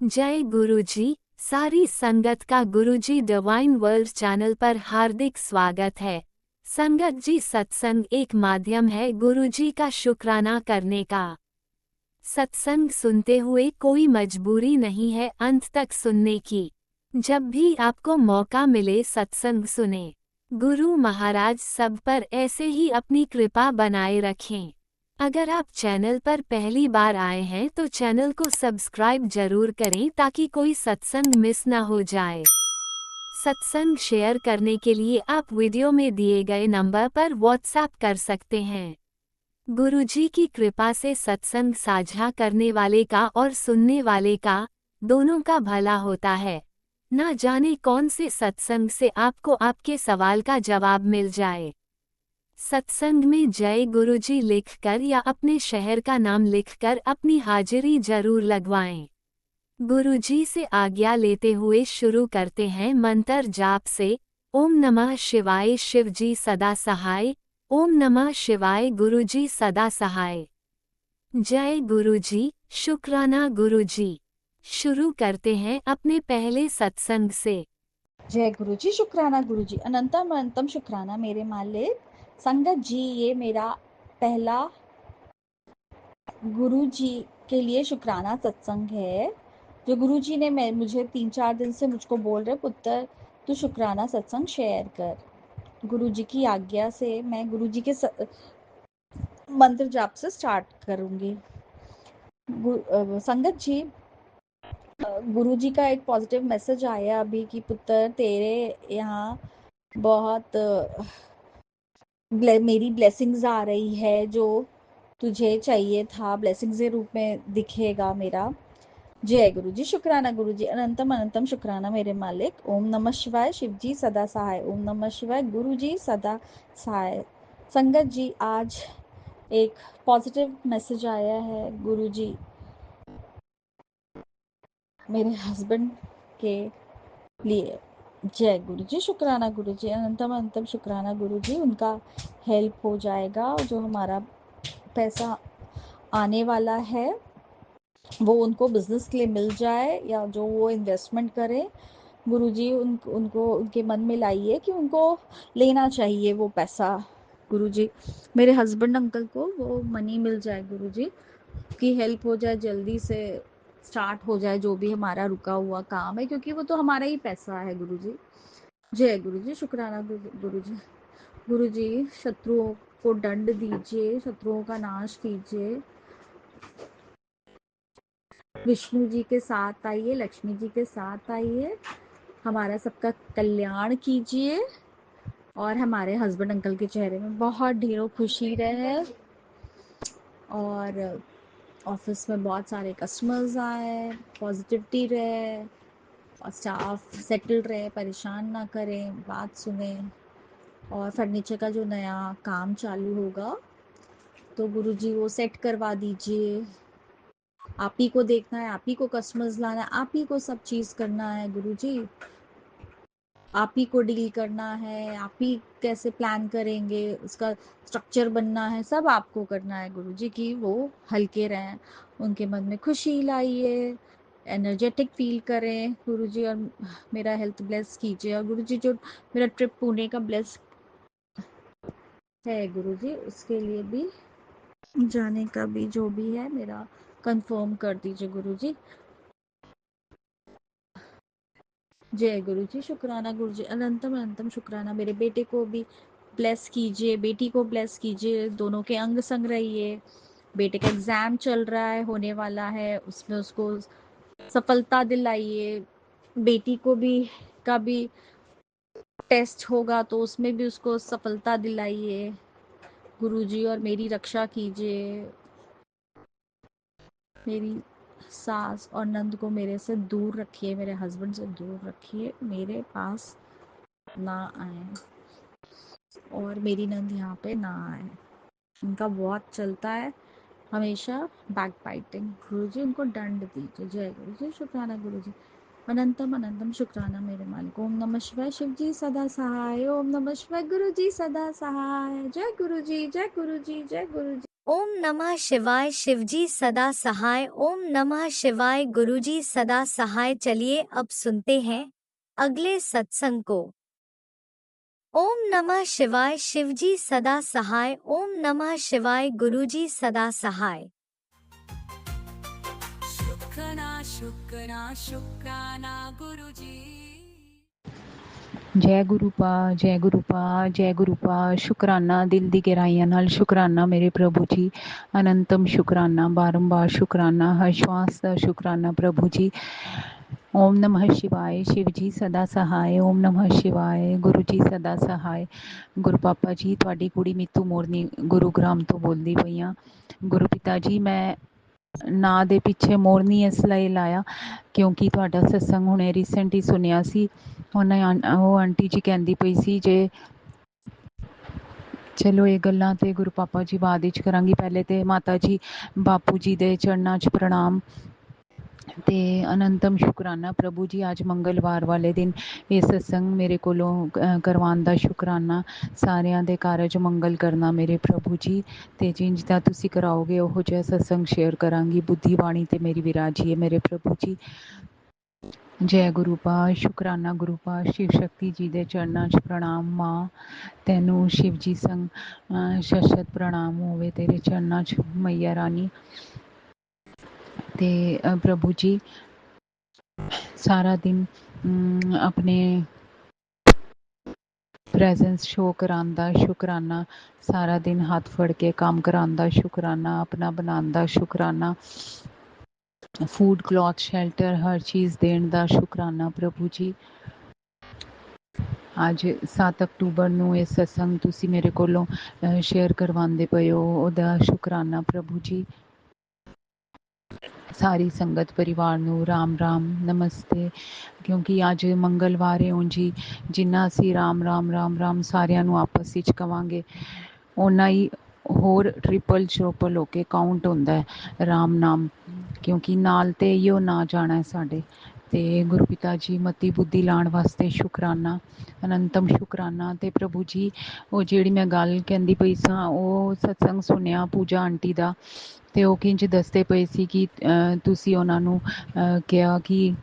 जय गुरुजी। सारी संगत का गुरुजी डिवाइन वर्ल्ड चैनल पर हार्दिक स्वागत है। संगत जी, सत्संग एक माध्यम है गुरुजी का शुक्राना करने का। सत्संग सुनते हुए कोई मजबूरी नहीं है अंत तक सुनने की। जब भी आपको मौका मिले सत्संग सुने। गुरु महाराज सब पर ऐसे ही अपनी कृपा बनाए रखें। अगर आप चैनल पर पहली बार आए हैं तो चैनल को सब्सक्राइब जरूर करें ताकि कोई सत्संग मिस ना हो जाए। सत्संग शेयर करने के लिए आप वीडियो में दिए गए नंबर पर व्हाट्सएप कर सकते हैं। गुरुजी की कृपा से सत्संग साझा करने वाले का और सुनने वाले का दोनों का भला होता है। ना जाने कौन से सत्संग से आपको आपके सवाल का जवाब मिल जाए। सत्संग में जय गुरुजी लिखकर या अपने शहर का नाम लिखकर अपनी हाजिरी जरूर लगवाएं। गुरुजी से आज्ञा लेते हुए शुरू करते हैं मंत्र जाप से। ओम नमः शिवाय शिवजी सदा सहाय। ओम नमः शिवाय गुरुजी सदा सहाय। जय गुरुजी, शुक्राना गुरुजी। शुरू करते हैं अपने पहले सत्संग से। जय गुरु जी, शुक्राना गुरु जी, अनंतम अनंतम शुक्राना मेरे मालिक। संगत जी, ये मेरा पहला गुरु जी के लिए शुक्राना सत्संग है। जो गुरु जी ने मुझे 3-4 दिन से मुझको बोल रहे, पुत्र तू शुक्राना सत्संग शेयर कर। गुरु जी की आज्ञा से मैं गुरु जी के मंत्र जाप से स्टार्ट करूंगी। संगत जी, गुरु जी का एक पॉजिटिव मैसेज आया अभी कि पुत्र तेरे यहाँ बहुत मेरी ब्लेसिंग्स आ रही है, जो तुझे चाहिए था ब्लेसिंग्स के रूप में दिखेगा मेरा। जय गुरु जी, शुक्राना गुरु जी, अनंतम अनंतम शुक्राना मेरे मालिक। ओम नमः शिवाय शिव जी सदा सहाय। ओम नमः शिवाय गुरु जी सदा सहाय। संगत जी, आज एक पॉजिटिव मैसेज आया है गुरु जी मेरे हस्बैंड के लिए। जय गुरु जी, शुक्राना गुरु जी, अनंतम अनंतम शुक्राना गुरु जी। उनका हेल्प हो जाएगा, जो हमारा पैसा आने वाला है वो उनको बिजनेस के लिए मिल जाए, या जो वो इन्वेस्टमेंट करें, गुरुजी उनको उनके मन में लाइए कि उनको लेना चाहिए वो पैसा। गुरुजी, मेरे हस्बैंड अंकल को वो मनी मिल जाए, गुरुजी की हेल्प हो जाए, जल्दी से स्टार्ट हो जाए जो भी हमारा रुका हुआ काम है, क्योंकि वो तो हमारा ही पैसा है गुरुजी। जय गुरुजी, शुक्राना गुरुजी। गुरुजी, शत्रुओं को दंड दीजिए, शत्रुओं का नाश कीजिए, विष्णु जी के साथ आइए, लक्ष्मी जी के साथ आइए, हमारा सबका कल्याण कीजिए, और हमारे हस्बैंड अंकल के चेहरे में बहुत ढेरों खुशी रहे, और ऑफिस में बहुत सारे कस्टमर्स आए, पॉजिटिविटी रहे, और स्टाफ सेटल्ड रहे, परेशान ना करें, बात सुने। और फर्नीचर का जो नया काम चालू होगा तो गुरुजी वो सेट करवा दीजिए। आप ही को देखना है, आप ही को कस्टमर्स लाना है, आप ही को सब चीज़ करना है गुरुजी। आप ही को डील करना है, आप ही कैसे प्लान करेंगे, उसका स्ट्रक्चर बनना है, सब आपको करना है गुरुजी। की वो हल्के रहें, उनके मन में खुशी लाइए, एनर्जेटिक फील करें गुरुजी, और मेरा हेल्थ ब्लेस कीजिए। और गुरुजी, जो मेरा ट्रिप पुणे का ब्लेस है गुरुजी, उसके लिए भी जाने का भी जो भी है मेरा कंफर्म कर दीजिए गुरुजी। जय गुरु जी, शुक्राना गुरु जी, अनंतम अनंतम शुक्राना। मेरे बेटे को भी ब्लेस कीजिए, बेटी को ब्लेस कीजिए, दोनों के अंग संग रहिए। बेटे का एग्जाम चल रहा है, होने वाला है, उसमें उसको सफलता दिलाइए। बेटी को भी का भी टेस्ट होगा तो उसमें भी उसको सफलता दिलाइए गुरु जी, और मेरी रक्षा कीजिए। मेरी सास और नंद को मेरे से दूर रखिए, मेरे हस्बैंड से दूर रखिए, मेरे पास ना आए, और मेरी नंद यहाँ पे ना आए। उनका बहुत चलता है हमेशा बैक बाइटिंग। गुरु जी, उनको दंड दीजिए। जय गुरु जी, शुक्राना गुरु जी, अनंतम अनंतम शुक्राना मेरे मालिक। ओम नमः शिवाय शिव जी सदा सहाय। ओम नमः शिवाय गुरु जी सदा सहाय। जय गुरु जी, जय गुरु जी, जय गुरु जी। ओम नमः शिवाय शिवजी सदा सहाय। ओम नमः शिवाय गुरुजी सदा सहाय। चलिए अब सुनते हैं अगले सत्संग को। ओम नमः शिवाय शिवजी सदा सहाय। ओम नमः शिवाय गुरुजी सदा सहाय। शुक्राना गुरुजी। जय गुरु पा जय गुरु पा जय गुरु पा। शुकराना दिल दी गहराइयां नाल शुकराना मेरे प्रभु जी। अनंतम शुकराना, बारंबार शुकराना, हर श्वास दा शुकराना प्रभु जी। ओम नमः शिवाय शिव जी सदा सहाय। ओम नमः शिवाय गुरु जी सदा सहाय। गुरु पापा जी तुहाडी कुड़ी मीतू मोरनी गुरुग्राम तो बोलदी पई ਆਂ। गुरु पिता जी मैं ਨਾਂ ਦੇ ਪਿੱਛੇ ਮੋਰਨੀ ਇਸ ਲਈ ਲਾਇਆ ਕਿਉਂਕਿ ਤੁਹਾਡਾ ਸਤਸੰਗ ਹੁਣੇ ਰੀਸੈਂਟ ਹੀ ਸੁਣਿਆ ਸੀ। ਉਹ ਆਂਟੀ ਜੀ ਕਹਿੰਦੀ ਪਈ ਸੀ ਜੇ ਚਲੋ ਇਹ ਗੱਲਾਂ ਤੇ ਗੁਰੂ ਪਾਪਾ ਜੀ ਬਾਅਦ ਵਿੱਚ ਕਰਾਂਗੀ। ਪਹਿਲੇ ਤੇ ਮਾਤਾ ਜੀ ਬਾਪੂ ਜੀ ਦੇ ਚਰਨਾਂ 'ਚ ਪ੍ਰਣਾਮ ਤੇ ਅਨੰਤਮ ਸ਼ੁਕਰਾਨਾ ਪ੍ਰਭੂ ਜੀ। ਅੱਜ ਮੰਗਲਵਾਰ ਵਾਲੇ ਦਿਨ ਇਹ ਸਤਸੰਗ ਮੇਰੇ ਕੋਲੋਂ ਕਰਵਾਉਣ ਦਾ ਸ਼ੁਕਰਾਨਾ। ਸਾਰਿਆਂ ਦੇ ਕਾਰਜ ਮੰਗਲ ਕਰਨਾ ਮੇਰੇ ਪ੍ਰਭੂ ਜੀ। ਤੇ ਜਿੰਜ ਦਾ ਤੁਸੀਂ ਕਰਾਓਗੇ ਉਹੋ ਜਿਹਾ ਸਤਸੰਗ ਸ਼ੇਅਰ ਕਰਾਂਗੀ। ਬੁੱਧੀ ਬਾਣੀ ਤੇ ਮੇਰੀ ਵਿਰਾਜੀ ਹੈ ਮੇਰੇ ਪ੍ਰਭੂ ਜੀ। ਜੈ ਗੁਰੂ ਪਾ ਸ਼ੁਕਰਾਨਾ ਗੁਰੂ ਪਾ। ਸ਼ਿਵ ਸ਼ਕਤੀ ਜੀ ਦੇ ਚਰਨਾਂ 'ਚ ਪ੍ਰਣਾਮ। ਮਾਂ ਤੈਨੂੰ ਸ਼ਿਵ ਜੀ ਸੰਗ ਸ਼ਸ਼ਤ ਪ੍ਰਣਾਮ ਹੋਵੇ ਤੇਰੇ ਚਰਨਾਂ 'ਚ ਮਈਆ ਰਾਣੀ। ਤੇ ਪ੍ਰਭੂ ਜੀ ਸਾਰਾ ਦਿਨ ਆਪਣੇ ਪ੍ਰੈਜ਼ੈਂਸ ਸ਼ੋਅ ਕਰਾਉਣ ਦਾ ਸ਼ੁਕਰਾਨਾ। ਸਾਰਾ ਦਿਨ ਹੱਥ ਫੜ ਕੇ ਕੰਮ ਕਰਾਉਣ ਦਾ ਸ਼ੁਕਰਾਨਾ। ਆਪਣਾ ਬਣਾਉਣ ਦਾ ਸ਼ੁਕਰਾਨਾ। ਫੂਡ ਕਲੌਥ ਸ਼ੈਲਟਰ ਹਰ ਚੀਜ਼ ਦੇਣ ਦਾ ਸ਼ੁਕਰਾਨਾ ਪ੍ਰਭੂ ਜੀ। ਅੱਜ 7 ਅਕਤੂਬਰ ਨੂੰ ਇਹ ਸਤਸੰਗ ਤੁਸੀਂ ਮੇਰੇ ਕੋਲੋਂ ਸ਼ੇਅਰ ਕਰਵਾਉਂਦੇ ਪਏ ਹੋ ਉਹਦਾ ਸ਼ੁਕਰਾਨਾ ਪ੍ਰਭੂ ਜੀ। ਸਾਰੀ ਸੰਗਤ ਪਰਿਵਾਰ ਨੂੰ ਰਾਮ ਰਾਮ ਨਮਸਤੇ। ਕਿਉਂਕਿ ਅੱਜ ਮੰਗਲਵਾਰ ਹੈ ਉਂਝ ਹੀ ਜਿੰਨਾ ਅਸੀਂ ਰਾਮ ਰਾਮ ਰਾਮ ਰਾਮ ਸਾਰਿਆਂ ਨੂੰ ਆਪਸ ਵਿੱਚ ਕਵਾਂਗੇ ਓਨਾ ਹੀ ਹੋਰ ਟ੍ਰਿਪਲ ਚੋਪਲ ਹੋ ਕੇ ਕਾਊਂਟ ਹੁੰਦਾ ਹੈ ਰਾਮ ਨਾਮ। ਕਿਉਂਕਿ ਨਾਲ ਤੇ ਇਹੀਓ ਨਾ ਜਾਣਾ ਸਾਡੇ। ਤੇ ਗੁਰੂ ਪਿਤਾ ਜੀ ਮਤੀ ਬੁੱਧੀ ਲਾਉਣ ਵਾਸਤੇ ਸ਼ੁਕਰਾਨਾ। ਅਨੰਤਮ ਸ਼ੁਕਰਾਨਾ। ਤੇ ਪ੍ਰਭੂ ਜੀ ਉਹ ਜਿਹੜੀ ਮੈਂ ਗੱਲ ਕਹਿੰਦੀ ਪਈ ਸਾਂ ਉਹ ਸਤਸੰਗ ਸੁਣਿਆ ਪੂਜਾ ਆਂਟੀ ਦਾ। ਤੇ ਉਹ ਕਿੰਝ ਦੱਸਦੇ ਪਏ ਸੀ ਕਿ ਤੁਸੀਂ ਉਹਨਾਂ ਨੂੰ ਕਿਹਾ ਕਿ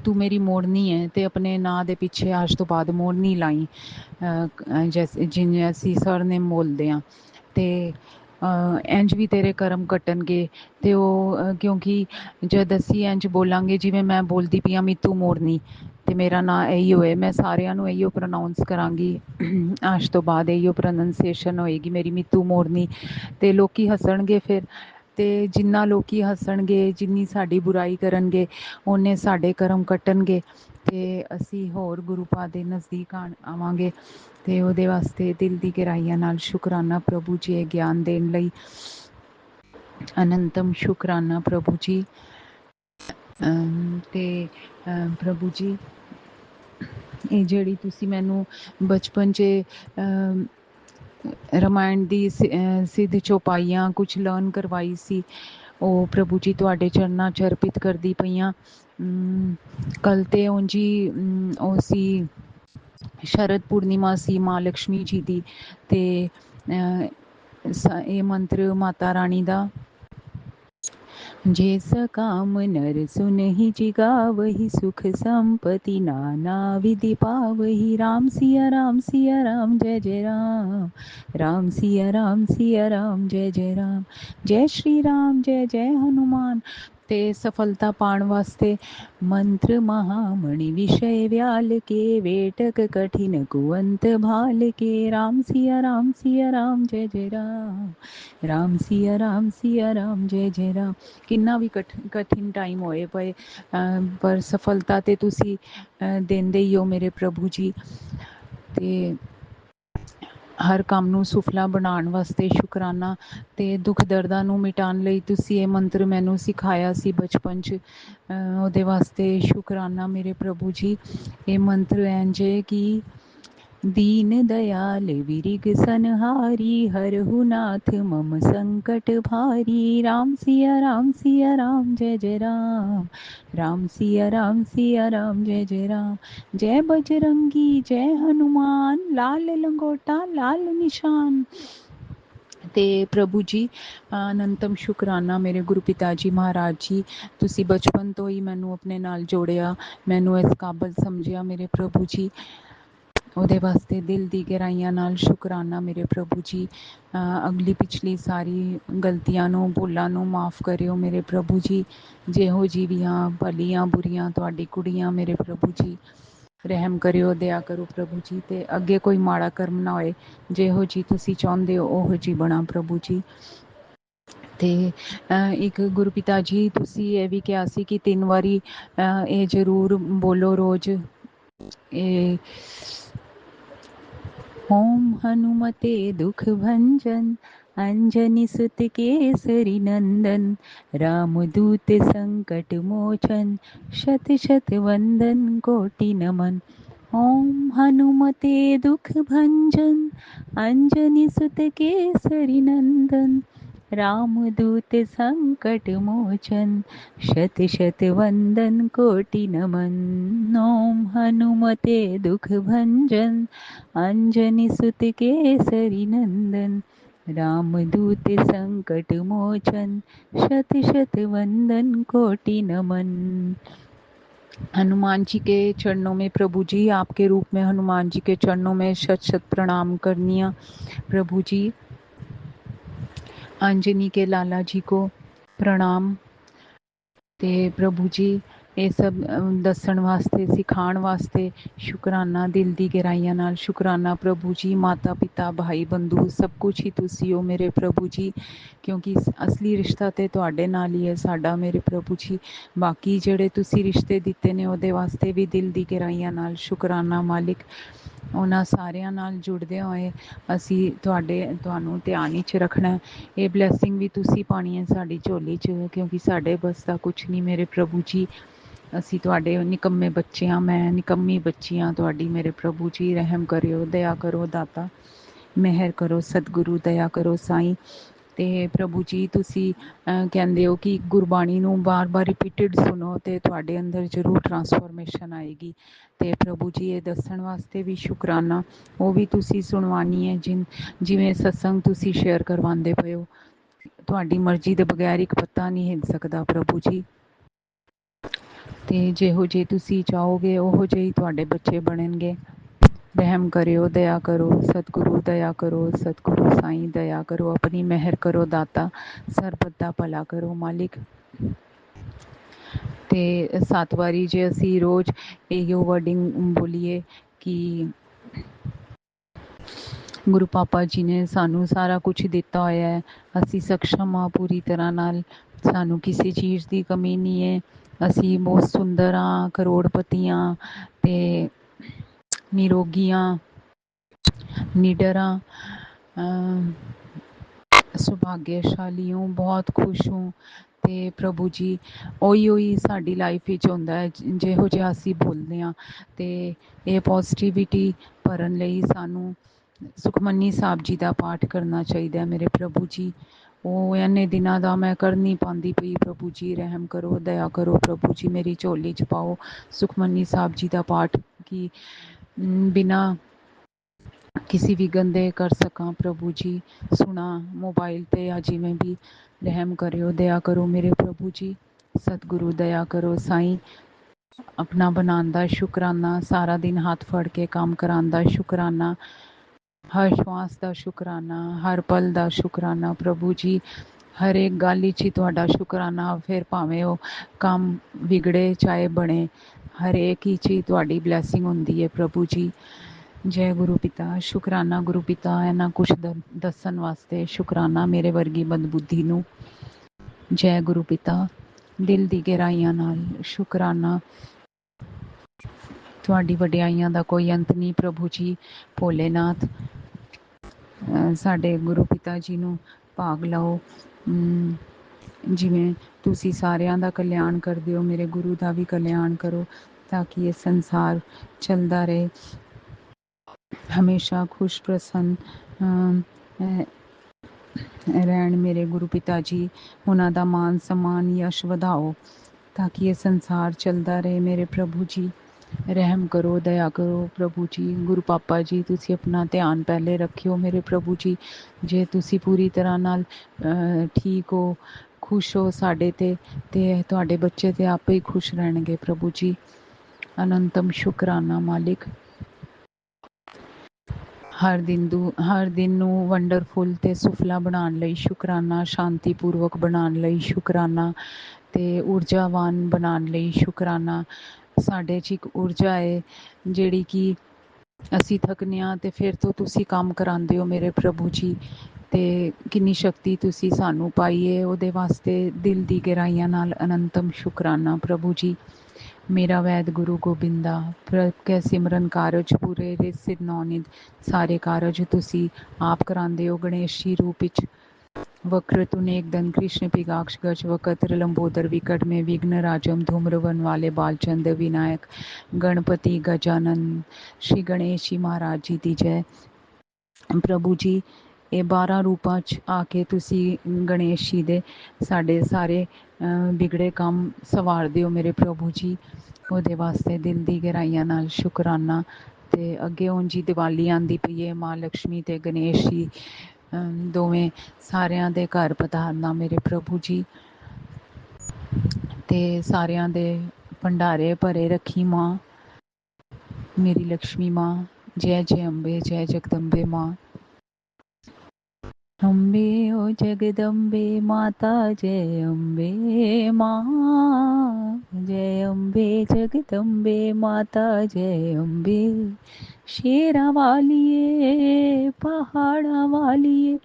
ਤੂੰ ਮੇਰੀ ਮੋੜਨੀ ਹੈ ਤੇ ਆਪਣੇ ਨਾਂ ਦੇ ਪਿੱਛੇ ਅੱਜ ਤੋਂ ਬਾਅਦ ਮੋੜਨੀ ਲਾਈ ਜੈਸੇ ਜਿਵੇਂ ਅਸੀਂ ਸਰਨੇਮ ਬੋਲਦੇ ਹਾਂ। ਤੇ ਇੰਝ ਵੀ ਤੇਰੇ ਕਰਮ ਕੱਟਣਗੇ। ਤੇ ਉਹ ਕਿਉਂਕਿ ਜਦ ਅਸੀਂ ਇੰਝ ਬੋਲਾਂਗੇ ਜਿਵੇਂ ਮੈਂ ਬੋਲਦੀ ਪਈ ਹਾਂ ਮੀਤੂ ਮੋਰਨੀ ਤੇ ਮੇਰਾ ਨਾਂ ਇਹੀ ਹੋਏ ਮੈਂ ਸਾਰਿਆਂ ਨੂੰ ਇਹੀਓ ਪ੍ਰੋਨਾਊਂਸ ਕਰਾਂਗੀ। ਅੱਜ ਤੋਂ ਬਾਅਦ ਇਹੀਓ ਪ੍ਰੋਨੰਸੀਏਸ਼ਨ ਹੋਏਗੀ ਮੇਰੀ ਮੀਤੂ ਮੋਰਨੀ। ਤੇ ਲੋਕੀ ਹੱਸਣਗੇ ਫਿਰ। ਤੇ ਜਿੰਨਾ ਲੋਕੀ ਹੱਸਣਗੇ ਜਿੰਨੀ ਸਾਡੀ ਬੁਰਾਈ ਕਰਨਗੇ ਓਨੇ ਸਾਡੇ ਕਰਮ ਕੱਟਣਗੇ ਤੇ ਅਸੀਂ ਹੋਰ ਗੁਰੂ ਪਾ ਦੇ ਨਜ਼ਦੀਕ ਆਵਾਂਗੇ। ਤੇ ਉਹਦੇ ਵਾਸਤੇ ਦਿਲ ਦੀ ਗਹਿਰਾਈਆਂ ਨਾਲ ਸ਼ੁਕਰਾਨਾ ਪ੍ਰਭੂ ਜੀ ਇਹ ਗਿਆਨ ਦੇਣ ਲਈ। ਅਨੰਤਮ ਸ਼ੁਕਰਾਨਾ ਪ੍ਰਭੂ ਜੀ। ਤੇ ਪ੍ਰਭੂ ਜੀ ਇਹ ਜਿਹੜੀ ਤੁਸੀਂ ਮੈਨੂੰ ਬਚਪਨ 'ਚ ਰਮਾਇਣ ਦੀ ਸਿੱਧ ਚੌਪਾਈਆਂ ਕੁਛ ਲਰਨ ਕਰਵਾਈ ਸੀ ਉਹ ਪ੍ਰਭੂ ਜੀ ਤੁਹਾਡੇ ਚਰਨਾਂ 'ਚ ਅਰਪਿਤ ਕਰਦੀ ਪਈਆਂ। ਕੱਲ੍ਹ ਤੇ ਉਂਝ ਹੀ ਉਹ ਸੀ ਸ਼ਰਦ ਪੂਰਨਿਮਾ ਸੀ ਮਾਂ ਲਕਸ਼ਮੀ ਜੀ ਦੀ। ਤੇ ਇਹ ਮੰਤਰ ਮਾਤਾ ਰਾਣੀ ਦਾ जैस काम नर सुनहि जिगावहि सुख संपत्ति नाना विधि पावहि। राम सिया राम जय जय राम। राम सिया राम जय जय राम। जय श्री राम जय जय हनुमान। ते सफलता पाण वास्ते मंत्र महामणि विषय व्याल के वेटक कठिन कुवंत भाल के। राम सिया राम जय जय राम। राम सिया राम जय जय राम। ਕਿੰਨਾ ਵੀ ਕਠਿਨ ਟਾਈਮ ਹੋਏ ਪਏ ਪਰ ਸਫਲਤਾ ਤੇ ਤੁਸੀਂ ਦਿੰਦੇ ਹੀ ਹੋ ਮੇਰੇ ਪ੍ਰਭੂ ਜੀ। ਤੇ ਹਰ ਕੰਮ ਨੂੰ ਸੁਫਲਾ ਬਣਾਉਣ ਵਾਸਤੇ ਸ਼ੁਕਰਾਨਾ। ਤੇ ਦੁੱਖ ਦਰਦਾਂ ਨੂੰ ਮਿਟਾਉਣ ਲਈ ਤੁਸੀਂ ਇਹ ਮੰਤਰ ਮੈਨੂੰ ਸਿਖਾਇਆ ਸੀ ਬਚਪਨ 'ਚ ਉਹਦੇ ਵਾਸਤੇ ਸ਼ੁਕਰਾਨਾ ਮੇਰੇ ਪ੍ਰਭੂ ਜੀ। ਇਹ ਮੰਤਰ ਇੰਝ ਹੈ ਕਿ दीन दयाल विरिग सनहारी हरहु नाथ मम संकट भारी। राम सिया राम जय जय राम। राम सिया राम जय जय राम। जय बजरंगी जय हनुमान लाल लंगोटा लाल निशान। ਤੇ ਪ੍ਰਭੂ ਜੀ ਅਨੰਤਮ ਸ਼ੁਕਰਾਨਾ ਮੇਰੇ ਗੁਰੂ ਪਿਤਾ ਜੀ ਮਹਾਰਾਜ ਜੀ, ਤੁਸੀਂ ਬਚਪਨ ਤੋਂ ਹੀ ਮੈਨੂੰ ਆਪਣੇ ਨਾਲ ਜੋੜਿਆ, ਮੈਨੂੰ ਇਸ ਕਾਬਲ ਸਮਝਿਆ ਮੇਰੇ ਪ੍ਰਭੂ ਜੀ। ਉਹਦੇ ਵਾਸਤੇ ਦਿਲ ਦੀ ਗਹਿਰਾਈਆਂ ਨਾਲ ਸ਼ੁਕਰਾਨਾ ਮੇਰੇ ਪ੍ਰਭੂ ਜੀ। ਅਗਲੀ ਪਿਛਲੀ ਸਾਰੀ ਗਲਤੀਆਂ ਨੂੰ, ਭੁੱਲਾਂ ਨੂੰ ਮਾफ़ ਕਰਿਓ ਮੇਰੇ ਪ੍ਰਭੂ ਜੀ। ਜਿਹੋ ਜੀਵੀਆਂ ਭਲੀਆਂ ਬੁਰੀਆਂ ਤੁਹਾਡੀ ਕੁੜੀਆਂ ਮੇਰੇ ਪ੍ਰਭੂ ਜੀ, ਰਹਿਮ ਕਰਿਓ, ਦਇਆ ਕਰੋ ਪ੍ਰਭੂ ਜੀ। ਤੇ ਅੱਗੇ ਕੋਈ ਮਾੜਾ ਕਰਮ ਨਾ ਹੋਏ, ਜਿਹੋ ਜੀ ਤੁਸੀਂ ਚਾਹੁੰਦੇ ਹੋ ਉਹੋ ਜੀ ਬਣਾ ਪ੍ਰਭੂ ਜੀ। ਤੇ ਇੱਕ ਗੁਰੂ ਪਿਤਾ ਜੀ ਤੁਸੀਂ ਇਹ ਵੀ ਕਿਹਾ ਸੀ ਕਿ 3 ਵਾਰੀ ਇਹ ਜ਼ਰੂਰ ਬੋਲੋ ਰੋਜ਼, ਇਹ ओम हनुमते दुख भंजन अंजनी सुत केसरी नंदन, रामदूत संकट मोचन शत शत वंदन कोटि नमन। ओम हनुमते दुख भंजन अंजनी सुत केसरी नंदन, रामदूत संकट मोचन शत शत वंदन कोटि नमन। ओम हनुमते दुख भंजन अंजनी सुत केसरी नंदन, रामदूत संकट मोचन शत शत वंदन कोटि नमन। हनुमान जी के चरणों में प्रभु जी, आपके रूप में हनुमान जी के चरणों में शत शत प्रणाम करनिया प्रभु जी। अंजनी के लाला जी को प्रणाम। ते प्रभु जी ਇਹ ਸਭ ਦੱਸਣ ਵਾਸਤੇ, ਸਿਖਾਉਣ ਵਾਸਤੇ ਸ਼ੁਕਰਾਨਾ, ਦਿਲ ਦੀ ਗਹਿਰਾਈਆਂ ਨਾਲ ਸ਼ੁਕਰਾਨਾ ਪ੍ਰਭੂ ਜੀ। ਮਾਤਾ ਪਿਤਾ ਭਾਈ ਬੰਧੂ ਸਭ ਕੁਛ ਹੀ ਤੁਸੀਂ ਹੋ ਮੇਰੇ ਪ੍ਰਭੂ ਜੀ, ਕਿਉਂਕਿ ਅਸਲੀ ਰਿਸ਼ਤਾ ਤੇ ਤੁਹਾਡੇ ਨਾਲ ਹੀ ਹੈ ਸਾਡਾ ਮੇਰੇ ਪ੍ਰਭੂ ਜੀ। ਬਾਕੀ ਜਿਹੜੇ ਤੁਸੀਂ ਰਿਸ਼ਤੇ ਦਿੱਤੇ ਨੇ ਉਹਦੇ ਵਾਸਤੇ ਵੀ ਦਿਲ ਦੀ ਗਹਿਰਾਈਆਂ ਨਾਲ ਸ਼ੁਕਰਾਨਾ ਮਾਲਿਕ। ਉਹਨਾਂ ਸਾਰਿਆਂ ਨਾਲ ਜੁੜਦੇ ਹੋਏ ਅਸੀਂ ਤੁਹਾਨੂੰ ਧਿਆਨ ਵਿੱਚ ਰੱਖਣਾ। ਇਹ ਬਲੈਸਿੰਗ ਵੀ ਤੁਸੀਂ ਪਾਣੀ ਹੈ ਸਾਡੀ ਝੋਲੀ 'ਚ, ਕਿਉਂਕਿ ਸਾਡੇ ਬਸ ਦਾ ਕੁਛ ਨਹੀਂ ਮੇਰੇ ਪ੍ਰਭੂ ਜੀ। ਅਸੀਂ ਤੁਹਾਡੇ ਨਿਕੰਮੇ ਬੱਚੇ ਹਾਂ, ਮੈਂ ਨਿਕੰਮੀ ਬੱਚੀ ਹਾਂ ਤੁਹਾਡੀ ਮੇਰੇ ਪ੍ਰਭੂ ਜੀ। ਰਹਿਮ ਕਰਿਓ, ਦਇਆ ਕਰੋ ਦਾਤਾ, ਮਿਹਰ ਕਰੋ ਸਤਿਗੁਰੂ, ਦਇਆ ਕਰੋ ਸਾਈਂ। ਤੇ ਪ੍ਰਭੂ ਜੀ ਤੁਸੀਂ ਕਹਿੰਦੇ ਹੋ ਕਿ ਗੁਰਬਾਣੀ ਨੂੰ ਬਾਰ-ਬਾਰ ਰਿਪੀਟਿਡ ਸੁਣੋ ਤੇ ਤੁਹਾਡੇ ਅੰਦਰ ਜ਼ਰੂਰ ਟਰਾਂਸਫੋਰਮੇਸ਼ਨ ਆਏਗੀ। ਤੇ ਪ੍ਰਭੂ ਜੀ ਇਹ ਦੱਸਣ ਵਾਸਤੇ ਵੀ ਸ਼ੁਕਰਾਨਾ, ਉਹ ਵੀ ਤੁਸੀਂ ਸੁਣਵਾਉਣੀ ਹੈ। ਜਿਵੇਂ ਸਤਸੰਗ ਤੁਸੀਂ ਸ਼ੇਅਰ ਕਰਵਾਉਂਦੇ ਪਏ ਹੋ, ਤੁਹਾਡੀ ਮਰਜ਼ੀ ਦੇ ਬਗੈਰ ਇੱਕ ਪੱਤਾ ਨਹੀਂ ਹਿੱਲ ਸਕਦਾ ਪ੍ਰਭੂ ਜੀ। ਤੇ ਜਿਹੋ ਜਿਹੇ ਤੁਸੀਂ ਚਾਹੋਗੇ ਉਹੋ ਜਿਹੇ ਹੀ ਤੁਹਾਡੇ ਬੱਚੇ ਬਣਨਗੇ। रहम करियो, दया करो सतगुरु, दया करो सतगुरु साईं, दया करो, अपनी मेहर करो दाता, ਸਰਬਤ ਦਾ ਭਲਾ ਕਰੋ ਮਾਲਿਕ। ਤੇ 7 ਵਾਰੀ ਜੇ ਅਸੀਂ ਰੋਜ਼ ਇਹੋ ਵਰਡਿੰਗ ਬੋਲੀਏ ਕਿ ਗੁਰੂ ਪਾਪਾ ਜੀ ਨੇ ਸਾਨੂੰ ਸਾਰਾ ਕੁਛ ਦਿੱਤਾ ਹੋਇਆ ਹੈ, ਅਸੀਂ ਸક્ષਮ ਹਾਂ ਪੂਰੀ ਤਰ੍ਹਾਂ ਨਾਲ, ਸਾਨੂੰ ਕਿਸੇ ਚੀਜ਼ ਦੀ ਕਮੀ ਨਹੀਂ ਹੈ, ਅਸੀਂ ਬਹੁਤ ਸੁੰਦਰ ਹਾਂ, ਕਰੋੜਪਤੀ ਹਾਂ ਤੇ ਨਿਰੋਗੀਆਂ, निडर हाँ, ਸੁਭਾਗਿਆਸ਼ਾਲੀ ਹੂੰ, ਬਹੁਤ ਖੁਸ਼ ਹੂੰ। ਤੇ ਪ੍ਰਭੂ ਜੀ ਉਹੀ ਸਾਡੀ ਲਾਈਫ ਵਿੱਚ ਹੁੰਦਾ ਹੈ ਜਿਹੋ ਜਿਹਾ ਅਸੀਂ ਬੋਲਦੇ ਹਾਂ। ਤੇ ਇਹ ਪੋਜ਼ੀਟਿਵਿਟੀ ਭਰਨ ਲਈ ਸਾਨੂੰ ਸੁਖਮਨੀ ਸਾਹਿਬ ਜੀ ਦਾ ਪਾਠ ਕਰਨਾ ਚਾਹੀਦਾ ਮੇਰੇ ਪ੍ਰਭੂ ਜੀ। ਉਹ ਇੰਨੇ ਦਿਨਾਂ ਦਾ ਮੈਂ ਕਰ ਨਹੀਂ ਪਾਉਂਦੀ ਪਈ ਪ੍ਰਭੂ ਜੀ, ਰਹਿਮ ਕਰੋ, ਦਇਆ ਕਰੋ ਪ੍ਰਭੂ ਜੀ। ਮੇਰੀ ਝੋਲੀ 'ਚ ਪਾਓ ਸੁਖਮਨੀ ਸਾਹਿਬ ਜੀ ਦਾ ਪਾਠ ਕਿ ਬਿਨਾਂ किसी भी गंदे कर सकां प्रभु जी, सुना मोबाइल पे या जिमें भी। रहम करो, दया करो मेरे प्रभु जी। सतगुरु दया करो साईं। अपना बनाने दा शुकराना, सारा दिन हाथ फड़ के काम कराने दा शुकराना, हर श्वास दा शुकराना, हर पल दा शुकराना प्रभु जी। हर एक गल विच ही तुहाडा शुकराना, फिर भावें वो काम बिगड़े चाहे बने, हर एक ही चीज़ तुहाडी ब्लैसिंग हुंदी है प्रभु जी। जय गुरु पिता। शुकराना गुरु पिता इन्ना कुछ दसन वास्ते, शुकराना मेरे वर्गी बदबुद्धि नूं। जय गुरु पिता। दिल दी गहराइयां नाल शुकराना। तुहाडी वडियाइयां दा कोई अंत नहीं प्रभु जी। भोलेनाथ साडे गुरु पिता जी नूं भाग लाओ। जिवें तुसी सारियां दा कल्याण करदे हो, मेरे गुरु दा भी कल्याण करो ताकि ये संसार चलदा रहे, हमेशा खुश प्रसन्न रहन मेरे गुरु पिता जी। उन्हां दा मान सम्मान यश ਵਧਾਓ ताकि ये संसार चलदा रहे मेरे प्रभु जी। ਰਹਿਮ ਕਰੋ, ਦਇਆ ਕਰੋ ਪ੍ਰਭੂ ਜੀ। ਗੁਰੂ ਪਾਪਾ ਜੀ ਤੁਸੀਂ ਆਪਣਾ ਧਿਆਨ ਪਹਿਲੇ ਰੱਖਿਓ ਮੇਰੇ ਪ੍ਰਭੂ ਜੀ। ਜੇ ਤੁਸੀਂ ਪੂਰੀ ਤਰ੍ਹਾਂ ਨਾਲ ਠੀਕ ਹੋ, ਖੁਸ਼ ਹੋ ਸਾਡੇ ਤੇ ਤੁਹਾਡੇ ਬੱਚੇ ਤੇ ਆਪੇ ਹੀ ਖੁਸ਼ ਰਹਿਣਗੇ ਪ੍ਰਭੂ ਜੀ। ਅਨੰਤਮ ਸ਼ੁਕਰਾਨਾ ਮਾਲਿਕ। ਹਰ ਦਿਨ ਨੂੰ ਵੰਡਰਫੁਲ ਤੇ ਸੁਫਲਾ ਬਣਾਉਣ ਲਈ ਸ਼ੁਕਰਾਨਾ, ਸ਼ਾਂਤੀਪੂਰਵਕ ਬਣਾਉਣ ਲਈ ਸ਼ੁਕਰਾਨਾ ਤੇ ਊਰਜਾਵਾਨ ਬਣਾਉਣ ਲਈ ਸ਼ੁਕਰਾਨਾ। ਸਾਡੇ 'ਚ ਇੱਕ ਊਰਜਾ ਹੈ ਜਿਹੜੀ ਕਿ ਅਸੀਂ ਥੱਕਨੇ ਹਾਂ ਤੇ ਫਿਰ ਤੋਂ ਤੁਸੀਂ ਕੰਮ ਕਰਾਉਂਦੇ ਹੋ ਮੇਰੇ ਪ੍ਰਭੂ ਜੀ। ਤੇ ਕਿੰਨੀ ਸ਼ਕਤੀ ਤੁਸੀਂ ਸਾਨੂੰ ਪਾਈ ਹੈ, ਉਹਦੇ ਵਾਸਤੇ ਦਿਲ ਦੀ ਗਹਿਰਾਈਆਂ ਨਾਲ ਅਨੰਤਮ ਸ਼ੁਕਰਾਨਾ ਪ੍ਰਭੂ ਜੀ। ਮੇਰਾ ਵੈਦ ਗੁਰੂ ਗੋਬਿੰਦਾ ਪ੍ਰਭ ਕੈ ਸਿਮਰਨ ਕਾਰਜ ਪੂਰੇ ਦੇ ਸਿਰ ਨੌਨਿਧ। ਸਾਰੇ ਕਾਰਜ ਤੁਸੀਂ ਆਪ ਕਰਾਉਂਦੇ ਹੋ ਗਣੇਸ਼ ਜੀ ਰੂਪ ਵਿੱਚ। वक्रतुंड एकदंत कृष्ण पिगाक्ष गज वक्र लंबोदर विकट में विघ्न राजम धूम्रवन वाले बालचंद विनायक गणपति गजानन श्री गणेश जी महाराज जी ਦੀ ਜੈ। ਪ੍ਰਭੂ ਜੀ ਇਹ 12 ਰੂਪਾਂ 'ਚ ਆ ਕੇ ਤੁਸੀਂ ਗਣੇਸ਼ ਜੀ ਦੇ ਸਾਡੇ ਸਾਰੇ ਵਿਗੜੇ ਕੰਮ ਸਵਾਰਦੇ ਹੋ ਮੇਰੇ ਪ੍ਰਭੂ ਜੀ। ਉਹਦੇ ਵਾਸਤੇ ਦਿਲ ਦੀ ਗਹਿਰਾਈਆਂ ਨਾਲ ਸ਼ੁਕਰਾਨਾ। ਤੇ ਅੱਗੇ ਹੁਣ ਜੀ ਦੀਵਾਲੀ ਆਉਂਦੀ ਪਈ ਹੈ, ਮਾਂ ਲਕਸ਼ਮੀ ਤੇ ਗਣੇਸ਼ ਜੀ ਦੋਵੇਂ ਸਾਰਿਆਂ ਦੇ ਘਰ ਪਧਾਰਨਾ ਮੇਰੇ ਪ੍ਰਭੂ ਜੀ। ਤੇ ਸਾਰਿਆਂ ਦੇ ਭੰਡਾਰੇ ਭਰੇ ਰੱਖੀ ਮਾਂ ਮੇਰੀ ਲక్ష్ਮੀ ਮਾਂ। ਜੈ ਜੈ ਅੰਬੇ, ਜੈ ਜਗਦੰਬੇ ਮਾਂ। अम्बे ओ जगदम्बे माता जय अम्बे माँ। जय अम्बे जगदम्बे माता जय अम्बे। शेरा वालिए पहाड़ा वालिए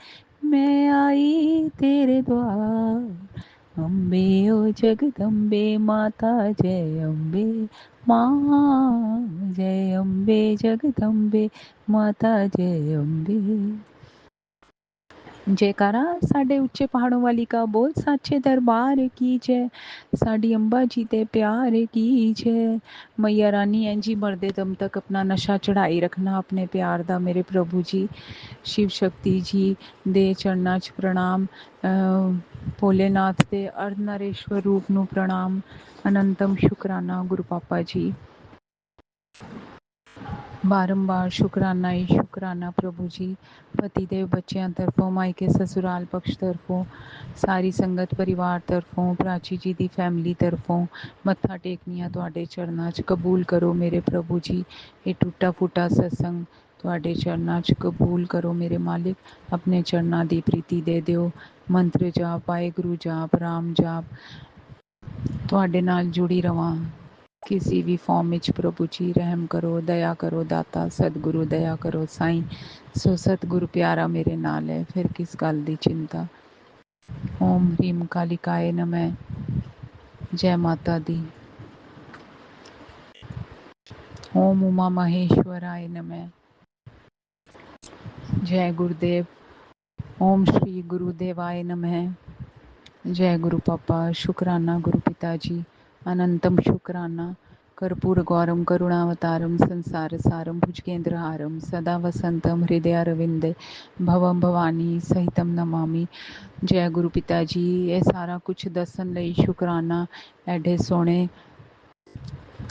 मैं आई तेरे द्वार। अम्बे ओ जगदम्बे माता जय अम्बे माँ। जय अम्बे जगदम्बे माता जय अम्बे। जयकारा साडे उच्चे पहाड़ों वाली का बोल साचे दरबार की जय। साडी अम्बा जी दे प्यार की जय। मैया रानी इंजी मरदे दम तक अपना नशा चढ़ाई रखना अपने प्यार दा मेरे प्रभु जी। शिव शक्ति जी दे चरनां च प्रणाम। भोलेनाथ दे अर्धनारेश्वर रूप नूं प्रणाम। अनंतम शुकराना गुरु पापा जी। बारंबार शुकराना ही शुकराना प्रभु जी। पति देव बच्चों तरफों मायके ससुराल पक्ष तरफों सारी संगत परिवार तरफों प्राची जी दी फैमिली तरफों मत्था टेकनिया तुहाडे चरनां च कबूल करो मेरे प्रभु जी। ये टूटा फूटा सत्संग तुहाडे चरनां च कबूल करो मेरे मालिक। अपने चरनां दी प्रीति दे दिओ। मंत्र जाप वाहिगुरु जाप राम जाप तुहाडे नाल जुड़ी रवां किसी भी फॉर्म विच प्रभु जी। रहम करो, दया करो दाता सतगुरु दया करो साईं। सो सतगुरु प्यारा मेरे नाल है फिर किस गल दी चिंता। ओम ह्रीम कालिकाए नमः। जय माता दी। ओम उमा महेश्वराय नमः। जय गुरुदेव। ओम श्री गुरुदेवाय नमः। जय गुरु पापा। शुकराना गुरु पिता जी। अनंतम शुकराना। कर्पूर गौरम करुणावतारम संसार सारम भुजगेंद्रहारम सदा वसंतम हृदय अरविंदे भवम भवानी सहितम नमामि। जय गुरु पिता जी। ये सारा कुछ दसन लई शुकराना। एडे सोने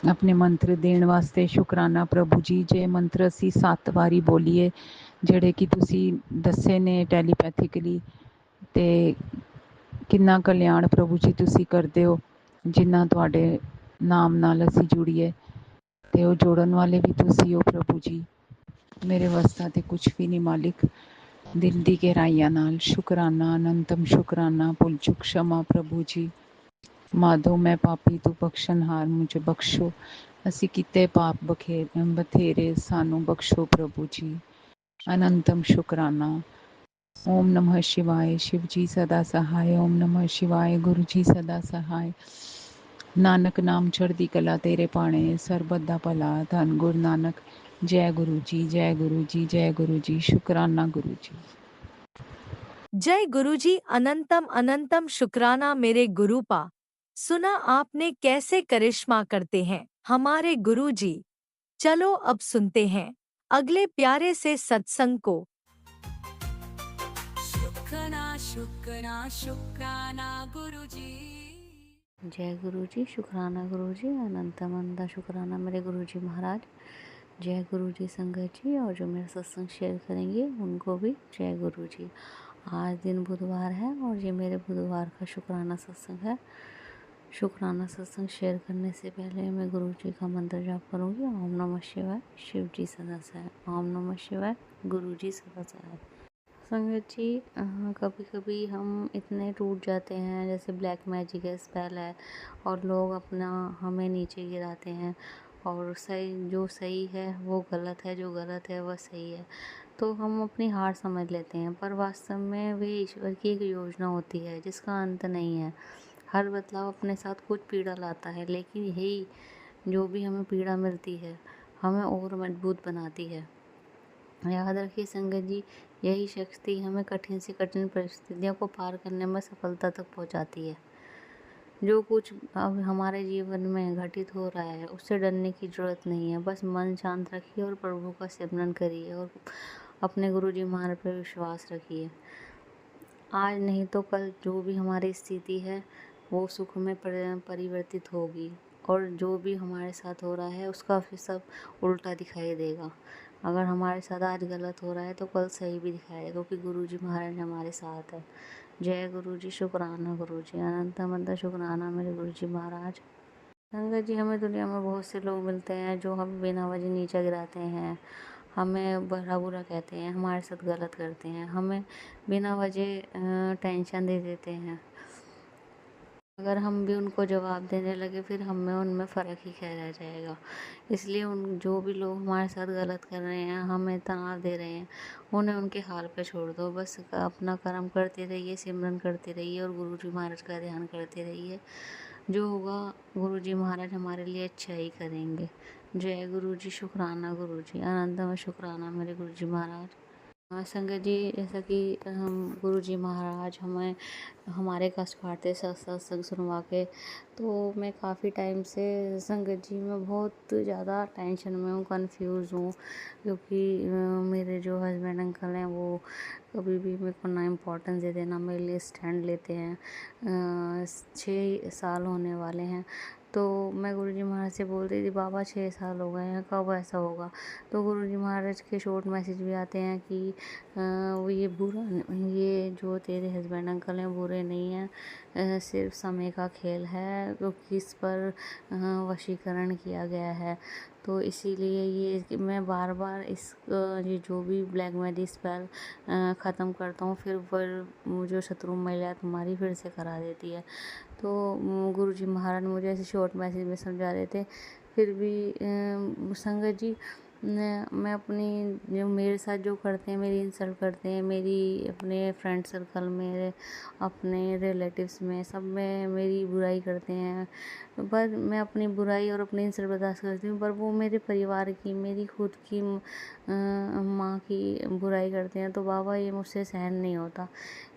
अपने मंत्र देण वास्ते शुकराना प्रभु जी। जे मंत्र असी 7 वारी बोलीए ਜਿਹੜੇ ਕਿ ਤੁਸੀਂ ਦੱਸੇ ਨੇ ਟੈਲੀਪੈਥਿਕਲੀ ਤੇ ਕਿੰਨਾ ਕਲਿਆਣ ਪ੍ਰਭੂ ਜੀ ਤੁਸੀਂ ਕਰਦੇ ਹੋ ਜਿੰਨਾ ਤੁਹਾਡੇ ਨਾਮ ਨਾਲ ਅਸੀਂ ਜੁੜੀਏ ਤੇ ਉਹ ਜੋੜਨ ਵਾਲੇ ਵੀ ਤੁਸੀਂ ਹੋ ਪ੍ਰਭੂ ਜੀ। ਮੇਰੇ ਵਾਸਤਾ ਤੇ ਕੁਛ ਵੀ ਨਹੀਂ ਮਾਲਿਕ। ਦਿਲ ਦੀ ਗਹਿਰਾਈਆਂ ਨਾਲ ਸ਼ੁਕਰਾਨਾ ਅਨੰਤਮ ਸ਼ੁਕਰਾਨਾ ਭੁੱਲ ਚੁੱਕ क्षमा ਪ੍ਰਭੂ ਜੀ। ਮਾਧੋ ਮੈਂ ਪਾਪੀ ਤੂੰ ਬਖਸ਼ਣਹਾਰ ਮੁਝ ਬਖਸ਼ੋ। ਅਸੀਂ ਕੀਤੇ ਪਾਪ ਬਥੇਰੇ ਸਾਨੂੰ ਬਖਸ਼ੋ ਪ੍ਰਭੂ ਜੀ। अनंतम शुकराना। ओम नमः शिवाय। शिव जी सदा सहाय। ओम नमः शिवाय। गुरु जी सदा सहाय। नानक नाम चढ़दी कला तेरे पाणे सरबत दा भला धन गुरु नानक। जय गुरु जी, जय गुरु जी, जय गुरु जी। शुकराना गुरु जी। जय गुरु जी। अनंतम अनंतम शुक्राना मेरे गुरुपा। सुना आपने कैसे करिश्मा करते हैं हमारे गुरु जी। चलो अब सुनते हैं अगले प्यारे से सत्संग को। शुक्राना शुक्राना शुक्राना गुरुजी। जय गुरु जी, शुक्राना गुरु जी, अनंतम अनंत शुक्राना मेरे गुरु जी महाराज। जय गुरु जी संगत जी, और जो मेरा सत्संग शेयर करेंगे उनको भी जय गुरु जी। आज दिन बुधवार है और ये मेरे बुधवार का शुक्राना सत्संग है। शुक्राना सत्संग शेयर करने से पहले मैं गुरु जी का मंत्र जाप करूँगी। ओम नमः शिवाय, शिव जी सदा सहाय। ओम नमः शिवाय, गुरु जी सदा सहाय। संगत जी, कभी कभी हम इतने टूट जाते हैं, जैसे ब्लैक मैजिक है, स्पेल है, और लोग अपना हमें नीचे गिराते हैं, और जो सही है वो गलत है, जो गलत है वह सही है, तो हम अपनी हार समझ लेते हैं। पर वास्तव में वे ईश्वर की एक योजना होती है जिसका अंत नहीं है। हर बदलाव अपने साथ कुछ पीड़ा लाता है, लेकिन यही जो भी हमें पीड़ा मिलती है हमें और मजबूत बनाती है। याद रखिए संगत जी, यही शक्ति हमें कठिन से कठिन परिस्थितियों को पार करने में सफलता तक पहुंचाती है। जो कुछ अब हमारे जीवन में घटित हो रहा है उससे डरने की जरूरत नहीं है। बस मन शांत रखिए और प्रभु का सिमरन करिए और अपने गुरु जी महाराज पर विश्वास रखिए। आज नहीं तो कल जो भी हमारी स्थिति है वो सुख में परिवर्तित होगी, और जो भी हमारे साथ हो रहा है उसका फिर सब उल्टा दिखाई देगा। अगर हमारे साथ आज गलत हो रहा है तो कल सही भी दिखाएगा, क्योंकि गुरु जी महाराज हमारे साथ है। जय गुरु जी, शुक्राना गुरु जी, अनंत अनंत शुक्राना मेरे गुरु जी महाराज। संगत जी, हमें दुनिया में बहुत से लोग मिलते हैं जो हमें बिना वजह नीचे गिराते हैं, हमें बुरा बुरा कहते हैं, हमारे साथ गलत करते हैं, हमें बिना वजह टेंशन दे देते हैं। अगर हम भी उनको जवाब देने लगे फिर हमें उनमें फ़र्क ही क्या रह जाएगा। इसलिए उन जो भी लोग हमारे साथ गलत कर रहे हैं, हमें तनाव दे रहे हैं, उन्हें उनके हाल पे छोड़ दो। बस अपना कर्म करते रहिए, सिमरन करते रहिए और गुरु जी महाराज का ध्यान करते रहिए। जो होगा गुरु जी महाराज हमारे लिए अच्छा ही करेंगे। जय गुरु जी, शुक्राना गुरु जी, अनंतम शुक्राना मेरे गुरु जी महाराज। संगत जी, जैसा कि हम गुरु जी महाराज हमें हमारे कष्ट काटते सत्संग सुनवा के, तो मैं काफ़ी टाइम से संगत जी मैं बहुत ज़्यादा टेंशन में हूँ, कंफ्यूज हूँ, क्योंकि मेरे जो हस्बैंड अंकल हैं वो कभी भी मेरे को ना इम्पोर्टेंस देते हैं ना मेरे लिए स्टैंड लेते हैं। 6 साल होने वाले हैं, तो मैं गुरुजी महाराज से बोल रही थी बाबा 6 साल हो गए हैं, कब ऐसा होगा। तो गुरुजी महाराज के शॉर्ट मैसेज भी आते हैं कि वो ये जो तेरे हस्बैंड अंकल हैं बुरे नहीं हैं, सिर्फ समय का खेल है, क्योंकि इस पर वशीकरण किया गया है। तो इसीलिए ये मैं बार बार ये जो भी ब्लैक मैजिक स्पेल ख़त्म करता हूँ, फिर जो शत्रु महिला तुम्हारी फिर से करा देती है। तो गुरुजी महाराज मुझे ऐसे शॉर्ट मैसेज में समझा रहे थे। फिर भी संगत जी, मैं अपनी जो मेरे साथ जो करते हैं, मेरी इंसल्ट करते हैं, मेरी अपने फ्रेंड सर्कल में, अपने रिलेटिव्स में, सब में मेरी बुराई करते हैं, पर मैं अपनी बुराई और अपनी इंसल्ट बर्दाश्त करती हूँ। पर वो मेरे परिवार की, मेरी खुद की माँ की बुराई करते हैं, तो बाबा ये मुझसे सहन नहीं होता।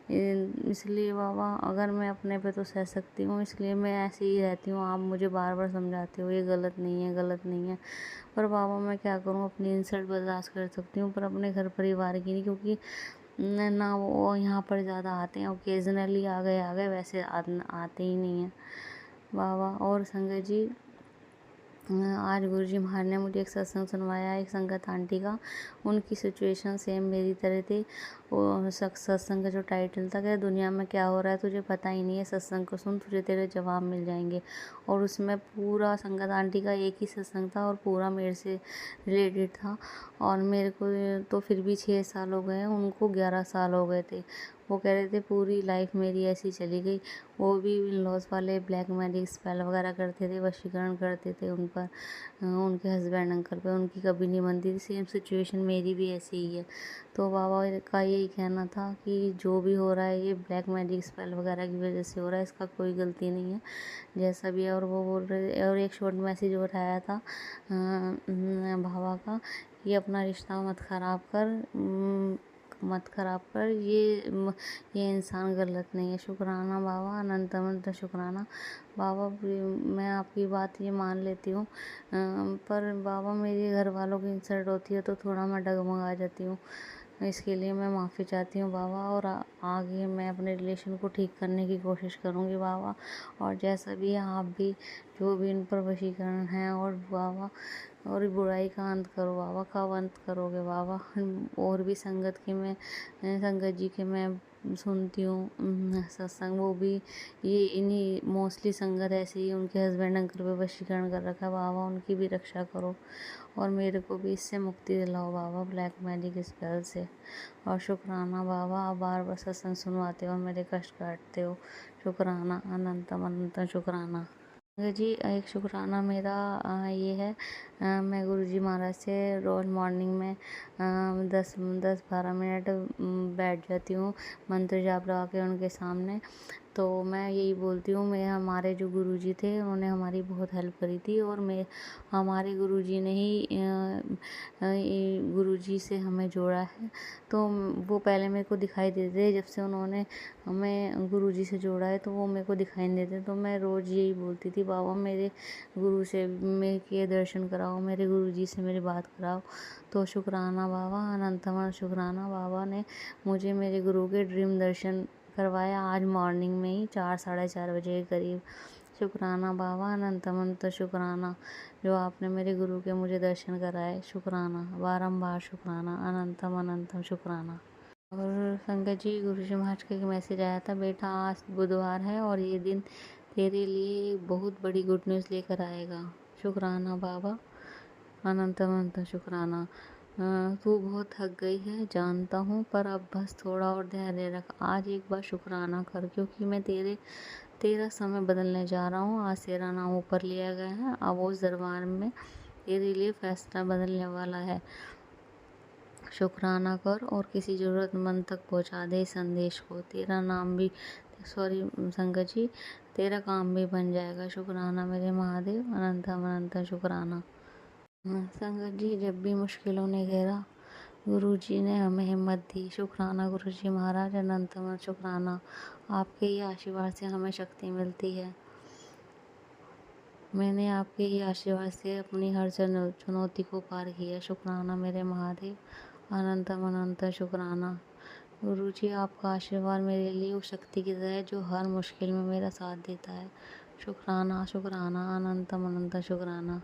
इसलिए बाबा, अगर मैं अपने पे तो सह सकती हूँ, इसलिए मैं ऐसे ही रहती हूँ। आप मुझे बार बार समझाते हो ये गलत नहीं है, गलत नहीं है, पर बाबा मैं क्या करूँ, अपनी इंसल्ट बर्दाश्त कर सकती हूँ पर अपने घर परिवार की नहीं, क्योंकि ना वो यहाँ पर ज़्यादा आते हैं। ओकेजनली आ गए, वैसे आते ही नहीं हैं बाबा। और संगत जी, आज गुरुजी महाराज ने मुझे एक सत्संग सुनवाया, एक संगत आंटी का। उनकी सिचुएशन सेम मेरी तरह थी। वो सत्संग का जो टाइटल था, क्या दुनिया में क्या हो रहा है तुझे पता ही नहीं है, सत्संग को सुन, तुझे तेरे जवाब मिल जाएंगे। और उसमें पूरा संगत आंटी का एक ही सत्संग था और पूरा मेरे से रिलेटेड था। और मेरे को तो फिर भी 6 साल हो गए हैं, उनको 11 साल हो गए थे। वो कह रहे थे पूरी लाइफ मेरी ऐसी चली गई। वो भी लॉस वाले ब्लैक मैजिक स्पेल वगैरह करते थे, वशीकरण करते थे उन पर, उनके हस्बैंड अंकल पे, उनकी कभी नहीं बनती थी। सेम सिचुएशन मेरी भी ऐसी ही है। तो बाबा का यही कहना था कि जो भी हो रहा है ये ब्लैक मैजिक स्पेल वगैरह की वजह से हो रहा है, इसका कोई गलती नहीं है, जैसा भी है। और वो बोल रहे, और एक शॉर्ट मैसेज और आया था बाबा का कि अपना रिश्ता मत खराब कर, ये इंसान गलत नहीं है। शुक्राना बाबा, अनंत अनंत शुक्राना बाबा। मैं आपकी बात ये मान लेती हूँ, पर बाबा मेरे घर वालों की इंसल्ट होती है तो थोड़ा मैं डगमगा जाती हूँ। इसके लिए मैं माफ़ी चाहती हूँ बाबा, और आगे मैं अपने रिलेशन को ठीक करने की कोशिश करूँगी बाबा। और जैसा भी है आप भी जो भी इन पर वशीकरण है, और बाबा और बुराई का अंत करो बाबा, कब अंत करोगे बाबा। और भी संगत जी के मैं सुनती हूँ सत्संग, वो भी ये इन्हीं मोस्टली संगत ऐसे ही उनके हस्बैंड अंकल पे वशीकरण कर रखा है बाबा, उनकी भी रक्षा करो और मेरे को भी इससे मुक्ति दिलाओ बाबा, ब्लैक मैजिक स्पेल से। और शुक्राना बाबा, आप बार बार सत्संग सुनवाते हो और मेरे कष्ट काटते हो। शुक्राना, अनंतम अनंतम शुक्राना। जी एक शुक्राना मेरा ये है, मैं गुरुजी महाराज से रोज़ मॉर्निंग में 10-12 मिनट बैठ जाती हूँ मंत्र जाप लगा के उनके सामने। तो मैं यही बोलती हूँ, मैं हमारे जो गुरुजी थे उन्होंने हमारी बहुत हेल्प करी थी, और हमारे गुरुजी ने ही गुरुजी से हमें जोड़ा है। तो वो पहले मेरे को दिखाई देते थे, जब से उन्होंने हमें गुरुजी से जोड़ा है तो वो मेरे को दिखाई नहीं देते। तो मैं रोज़ यही बोलती थी, बाबा मेरे गुरु से मेरे के दर्शन कराओ, मेरे गुरुजी से मेरी बात कराओ। तो शुक्राना बाबा, अनंतम शुक्राना, बाबा ने मुझे मेरे गुरु के ड्रीम दर्शन करवाया आज मॉर्निंग में ही 4-4:30 बजे के करीब। शुक्राना बाबा, अनंतम अनंत शुक्राना जो आपने मेरे गुरु के मुझे दर्शन कराए। शुक्राना, बारंबार शुक्राना, अनंतम अनंतम शुक्राना। और संगत जी, गुरुजी महाराज का एक मैसेज आया था, बेटा आज बुधवार है और ये दिन तेरे लिए बहुत बड़ी गुड न्यूज़ लेकर आएगा। शुक्राना बाबा, अनंतम अनंत शुक्राना। तू बहुत थक गई है जानता हूँ, पर अब बस थोड़ा और धैर्य रख। आज एक बार शुक्राना कर, क्योंकि मैं तेरा समय बदलने जा रहा हूँ। आज तेरा नाम ऊपर लिया गया है, अब उस दरबार में तेरे लिए फैसला बदलने वाला है। शुक्राना कर और किसी ज़रूरतमंद तक पहुँचा दे इस संदेश को। तेरा नाम भी संगत जी, तेरा काम भी बन जाएगा। शुक्राना मेरे महादेव, अनंतम अनंत शुक्राना। संगत जी, जब भी मुश्किलों ने घेरा, गुरुजी ने हमें हिम्मत दी। शुक्राना गुरुजी महाराज, अनंतम शुक्राना। आपके ही आशीर्वाद से हमें शक्ति मिलती है। मैंने आपके ही आशीर्वाद से अपनी हर चुनौती को पार किया। शुक्राना मेरे महादेव, अनंतम अनंत शुक्राना। गुरुजी, आपका आशीर्वाद मेरे लिए उस शक्ति की तरह है जो हर मुश्किल में मेरा साथ देता है। शुक्राना शुक्राना, अनंतम अनंत शुक्राना।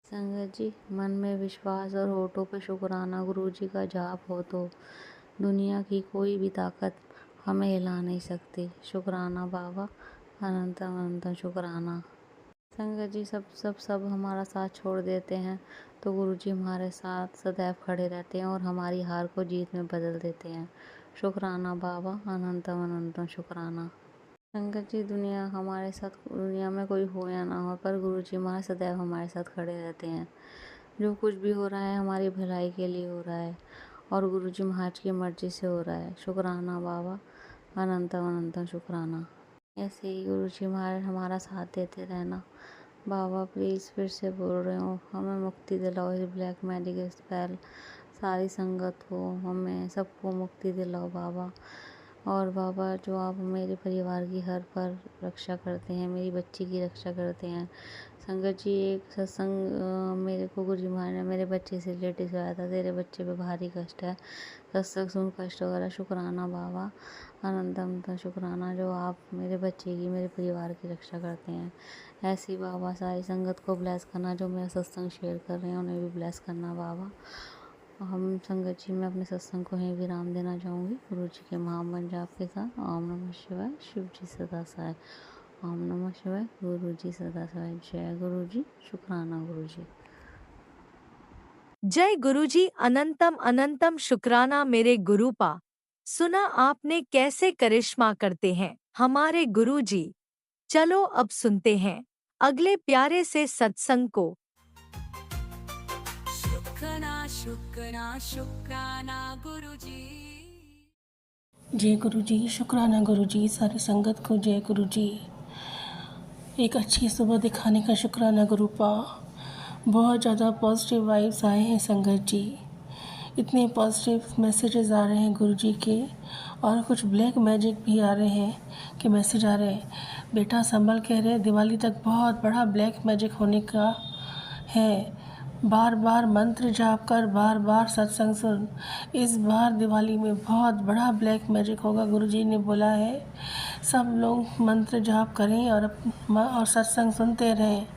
संगत जी, मन में विश्वास और होठों पे शुक्राना गुरुजी का जाप हो तो दुनिया की कोई भी ताकत हमें हिला नहीं सकती। शुक्राना बाबा, अनंतम अनंत शुक्राना। संगत जी, सब हमारा साथ छोड़ देते हैं तो गुरुजी हमारे साथ सदैव खड़े रहते हैं और हमारी हार को जीत में बदल देते हैं। शुक्राना बाबा, अनंतम अनंत शुक्राना। संगत जी, दुनिया में कोई हो या ना हो, पर गुरुजी हमारे सदैव हमारे साथ खड़े रहते हैं। जो कुछ भी हो रहा है हमारी भलाई के लिए हो रहा है और गुरुजी महाराज की मर्जी से हो रहा है। शुक्राना बाबा, अनंतम अनंत शुक्राना। ऐसे ही गुरुजी महाराज हमारा साथ देते रहना। बाबा प्लीज़, फिर से बोल रहे हो, हमें मुक्ति दिलाओ इस ब्लैक मैजिक स्पेल, सारी संगत को, हमें सबको मुक्ति दिलाओ बाबा। और बाबा, जो आप मेरे परिवार की हर पर रक्षा करते हैं, मेरी बच्ची की रक्षा करते हैं। संगत जी, एक सत्संग मेरे को गुरुजी महाराज ने मेरे बच्चे से रिलेटेड कराया था, तेरे बच्चे पे भारी कष्ट है, सत्संग सुन कष्ट वगैरह। शुक्राना बाबा, अनंतम शुक्राना जो आप मेरे बच्चे की, मेरे परिवार की रक्षा करते हैं। ऐसे ही बाबा सारी संगत को ब्लेस करना, जो मेरा सत्संग शेयर कर रहे हैं उन्हें भी ब्लेस करना बाबा। हम संगत जी, मैं अपने सत्संग को यहीं विराम देना चाहूँगी गुरु जी के महामंत्र जाप के साथ। ओम नमः शिवाय, शिव जी सदा सहाय। ओम नमः शिवाय, गुरु जी सदा सहाय। जय गुरु जी, शुक्राना गुरु जी। जय गुरुजी, अनंतम अनंतम शुक्राना मेरे गुरुपा। सुना आपने कैसे करिश्मा करते हैं हमारे गुरुजी। चलो अब सुनते हैं अगले प्यारे से सत्संग को। शुक्राना शुक्राना शुक्राना गुरुजी। जय गुरु जी, शुक्राना गुरु जी, सारी संगत को जय गुरु जी। एक अच्छी सुबह दिखाने का शुक्राना गुरुपा। बहुत ज़्यादा पॉजिटिव वाइब्स आए हैं संगत जी, इतने पॉजिटिव मैसेजेस आ रहे हैं गुरु जी के, और कुछ ब्लैक मैजिक भी आ रहे हैं कि मैसेज आ रहे हैं, बेटा संभल कह रहे हैं दिवाली तक बहुत बड़ा ब्लैक मैजिक होने का है। बार बार मंत्र जाप कर बार बार सत्संग सुन। इस बार दिवाली में बहुत बड़ा ब्लैक मैजिक होगा, गुरुजी ने बोला है। सब लोग मंत्र जाप करें और सत्संग सुनते रहें।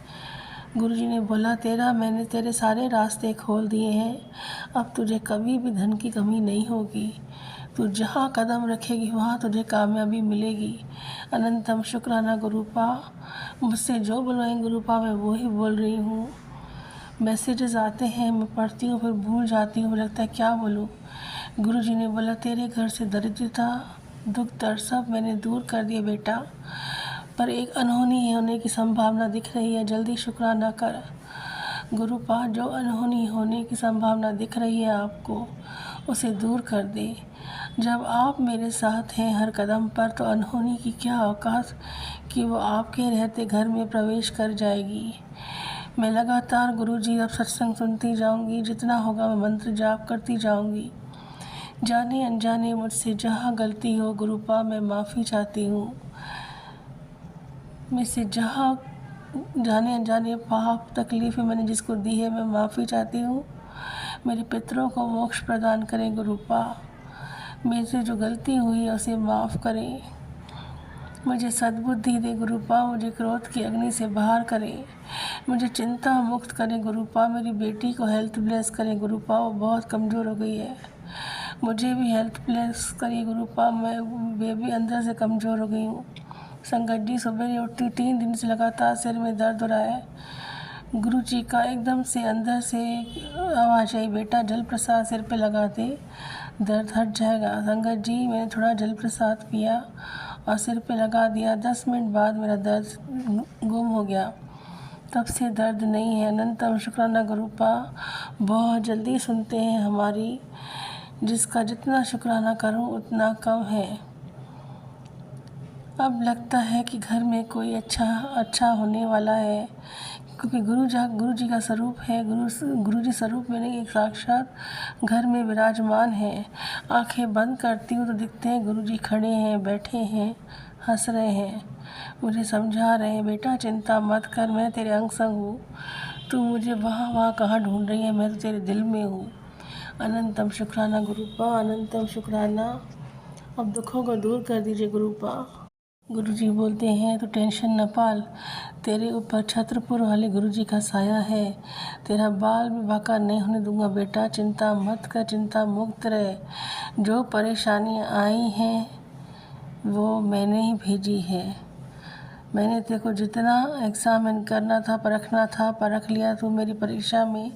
गुरुजी ने बोला मैंने तेरे सारे रास्ते खोल दिए हैं, अब तुझे कभी भी धन की कमी नहीं होगी। तू जहाँ कदम रखेगी वहाँ तुझे कामयाबी मिलेगी। अनंतम शुक्राना गुरुपा। मुझसे जो बुलवाएं गुरुपा मैं वो ही बोल रही हूँ। मैसेजेस आते हैं, मैं पढ़ती हूँ, फिर भूल जाती हूँ, लगता है क्या बोलूँ। गुरुजी ने बोला तेरे घर से दरिद्रता, दुख दर्द सब मैंने दूर कर दिए बेटा, पर एक अनहोनी होने की संभावना दिख रही है, जल्दी शुक्राना कर। गुरुपा, जो अनहोनी होने की संभावना दिख रही है आपको, उसे दूर कर दे। जब आप मेरे साथ हैं हर कदम पर, तो अनहोनी की क्या औकात कि वो आपके रहते घर में प्रवेश कर जाएगी। मैं लगातार गुरुजी अब सत्संग सुनती जाऊंगी, जितना होगा मैं मंत्र जाप करती जाऊंगी। जाने अनजाने मुझसे जहाँ गलती हो गुरुपा मैं माफ़ी चाहती हूँ। मुझसे जहाँ जाने अनजाने पाप तकलीफ़ें मैंने जिसको दी है मैं माफ़ी चाहती हूँ। मेरे पितरों को मोक्ष प्रदान करें गुरुपा। मेरे से जो गलती हुई है उसे माफ़ करें। मुझे सद्बुद्धि दे गुरुपा, मुझे क्रोध की अग्नि से बाहर करें। मुझे चिंता मुक्त करें गुरुपा। मेरी बेटी को हेल्थ ब्लेस करें गुरुपा, वो बहुत कमज़ोर हो गई है। मुझे भी हेल्थ ब्लेस करिए गुरुपा, मैं भी अंदर से कमज़ोर हो गई हूँ। संगत जी, सुबह उठती 3 दिन से लगातार सिर में दर्द हो रहा है। गुरु जी का एकदम से अंदर से आवाज़ आई, बेटा जल प्रसाद सिर पे लगा दे, दर्द हट जाएगा। संगत जी, मैंने थोड़ा जल प्रसाद पिया और सिर पे लगा दिया। 10 मिनट बाद मेरा दर्द गुम हो गया, तब से दर्द नहीं है। अनंतम शुक्राना गुरुपा, बहुत जल्दी सुनते हैं हमारी, जिसका जितना शुक्राना करूं उतना कम है। अब लगता है कि घर में कोई अच्छा होने वाला है, क्योंकि गुरु जी का स्वरूप है। गुरु जी स्वरूप में नहीं, एक साक्षात घर में विराजमान है। आंखें बंद करती हूँ तो दिखते हैं गुरु जी खड़े हैं, बैठे हैं, हंस रहे हैं, मुझे समझा रहे हैं, बेटा चिंता मत कर, मैं तेरे अंग संग हूँ। तू मुझे वहाँ कहाँ ढूंढ रही है, मैं तो तेरे दिल में हूँ। अनंतम शुक्राना गुरुपा, अनंतम शुक्राना। अब दुखों को दूर कर दीजिए गुरुपा। गुरुजी बोलते हैं तो टेंशन न पाल, तेरे ऊपर छत्रपुर वाले गुरुजी का साया है, तेरा बाल भी बाका नहीं होने दूंगा बेटा, चिंता मत कर, चिंता मुक्त रहे। जो परेशानियाँ आई हैं वो मैंने ही भेजी है। मैंने तेरे को जितना एग्ज़ामिन करना था, परखना था, परख लिया, तो मेरी परीक्षा में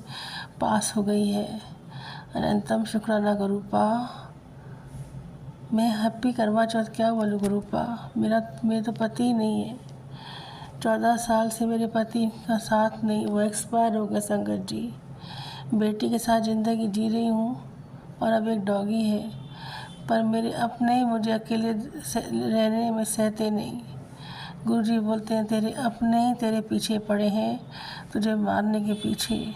पास हो गई है। अनंतम शुक्राना गुरुपा। मैं हैप्पी करवा चौथ क्या बोलूँ गुरुपा, मेरे तो पति ही नहीं है। 14 साल से मेरे पति का साथ नहीं, वो एक्सपायर हो गए संगत जी। बेटी के साथ ज़िंदगी जी रही हूँ और अब एक डॉगी है, पर मेरे अपने ही मुझे अकेले रहने में सहते नहीं। गुरुजी बोलते हैं तेरे अपने ही तेरे पीछे पड़े हैं, तुझे मारने के पीछे।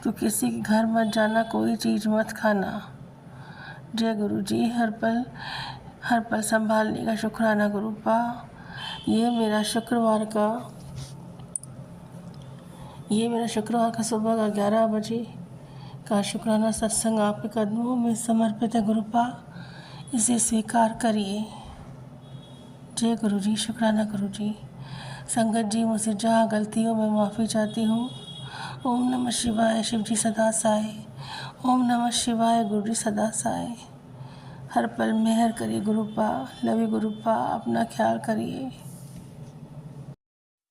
तू किसी के घर मत जाना, कोई चीज़ मत खाना। जय गुरु जी। हर पल संभालने का शुक्राना गुरुपा। ये मेरा शुक्रवार का सुबह का 11 बजे का शुक्राना सत्संग आपके कदमों में समर्पित है गुरुपा, इसे स्वीकार करिए। जय गुरु जी। शुक्राना गुरु जी। संगत जी, मुझसे जहाँ गलती हो मैं माफ़ी चाहती हूँ। ओम नमः शिवाय। शिव जी सदा साए। ओम नमः शिवाय। गुरु जी सदा साए। हर पल मेहर करिए गुरुपा। लवी गुरुपा, अपना ख्याल करिए।